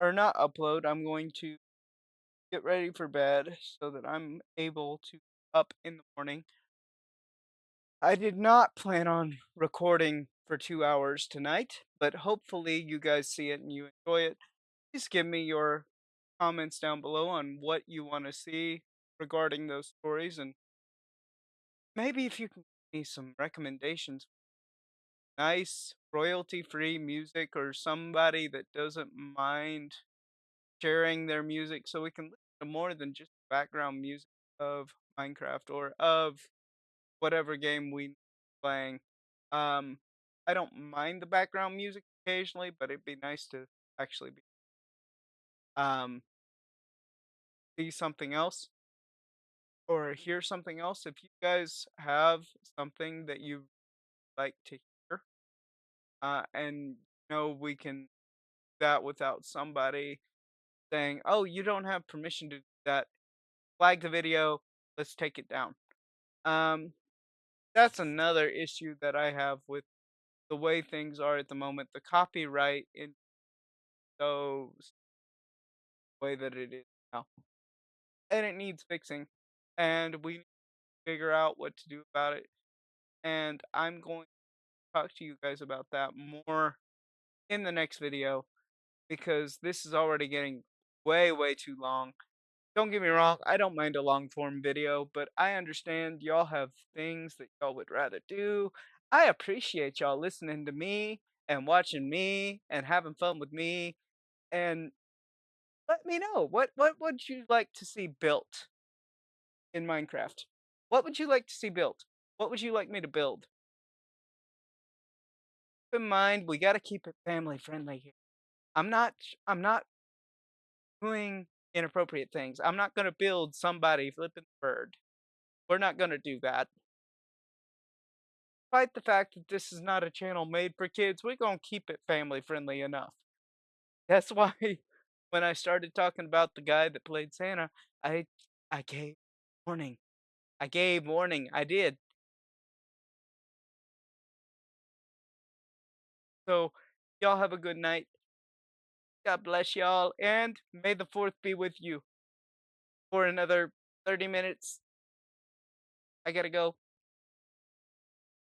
or not upload, I'm going to get ready for bed so that I'm able to up in the morning. I did not plan on recording for 2 hours tonight, but hopefully you guys see it and you enjoy it. Please give me your comments down below on what you want to see regarding those stories, and maybe if you can give me some recommendations, nice royalty-free music or somebody that doesn't mind sharing their music so we can listen to more than just background music of Minecraft or of whatever game we playing. Um, I don't mind the background music occasionally, but it'd be nice to actually um see something else or hear something else. If you guys have something that you like to hear, and we can do that without somebody saying, "Oh, you don't have permission to do that. Flag the video. Let's take it down." Um, that's another issue that I have with the way things are at the moment. The copyright in those way that it is now, and it needs fixing, and we need to figure out what to do about it. And I'm going to talk to you guys about that more in the next video because this is already getting way too long. Don't get me wrong, I don't mind a long form video, but I understand y'all have things that y'all would rather do. I appreciate y'all listening to me and watching me and having fun with me. And let me know what would you like to see built in Minecraft? What would you like to see built? What would you like me to build? Keep in mind, we got to keep it family friendly here. I'm not doing inappropriate things. I'm not gonna build somebody flipping the bird. We're not gonna do that. Despite the fact that this is not a channel made for kids, we're gonna keep it family friendly enough. That's why when I started talking about the guy that played Santa, I I gave warning. I gave warning. I did. So y'all have a good night. God bless y'all, and may the fourth be with you for another 30 minutes. I gotta go.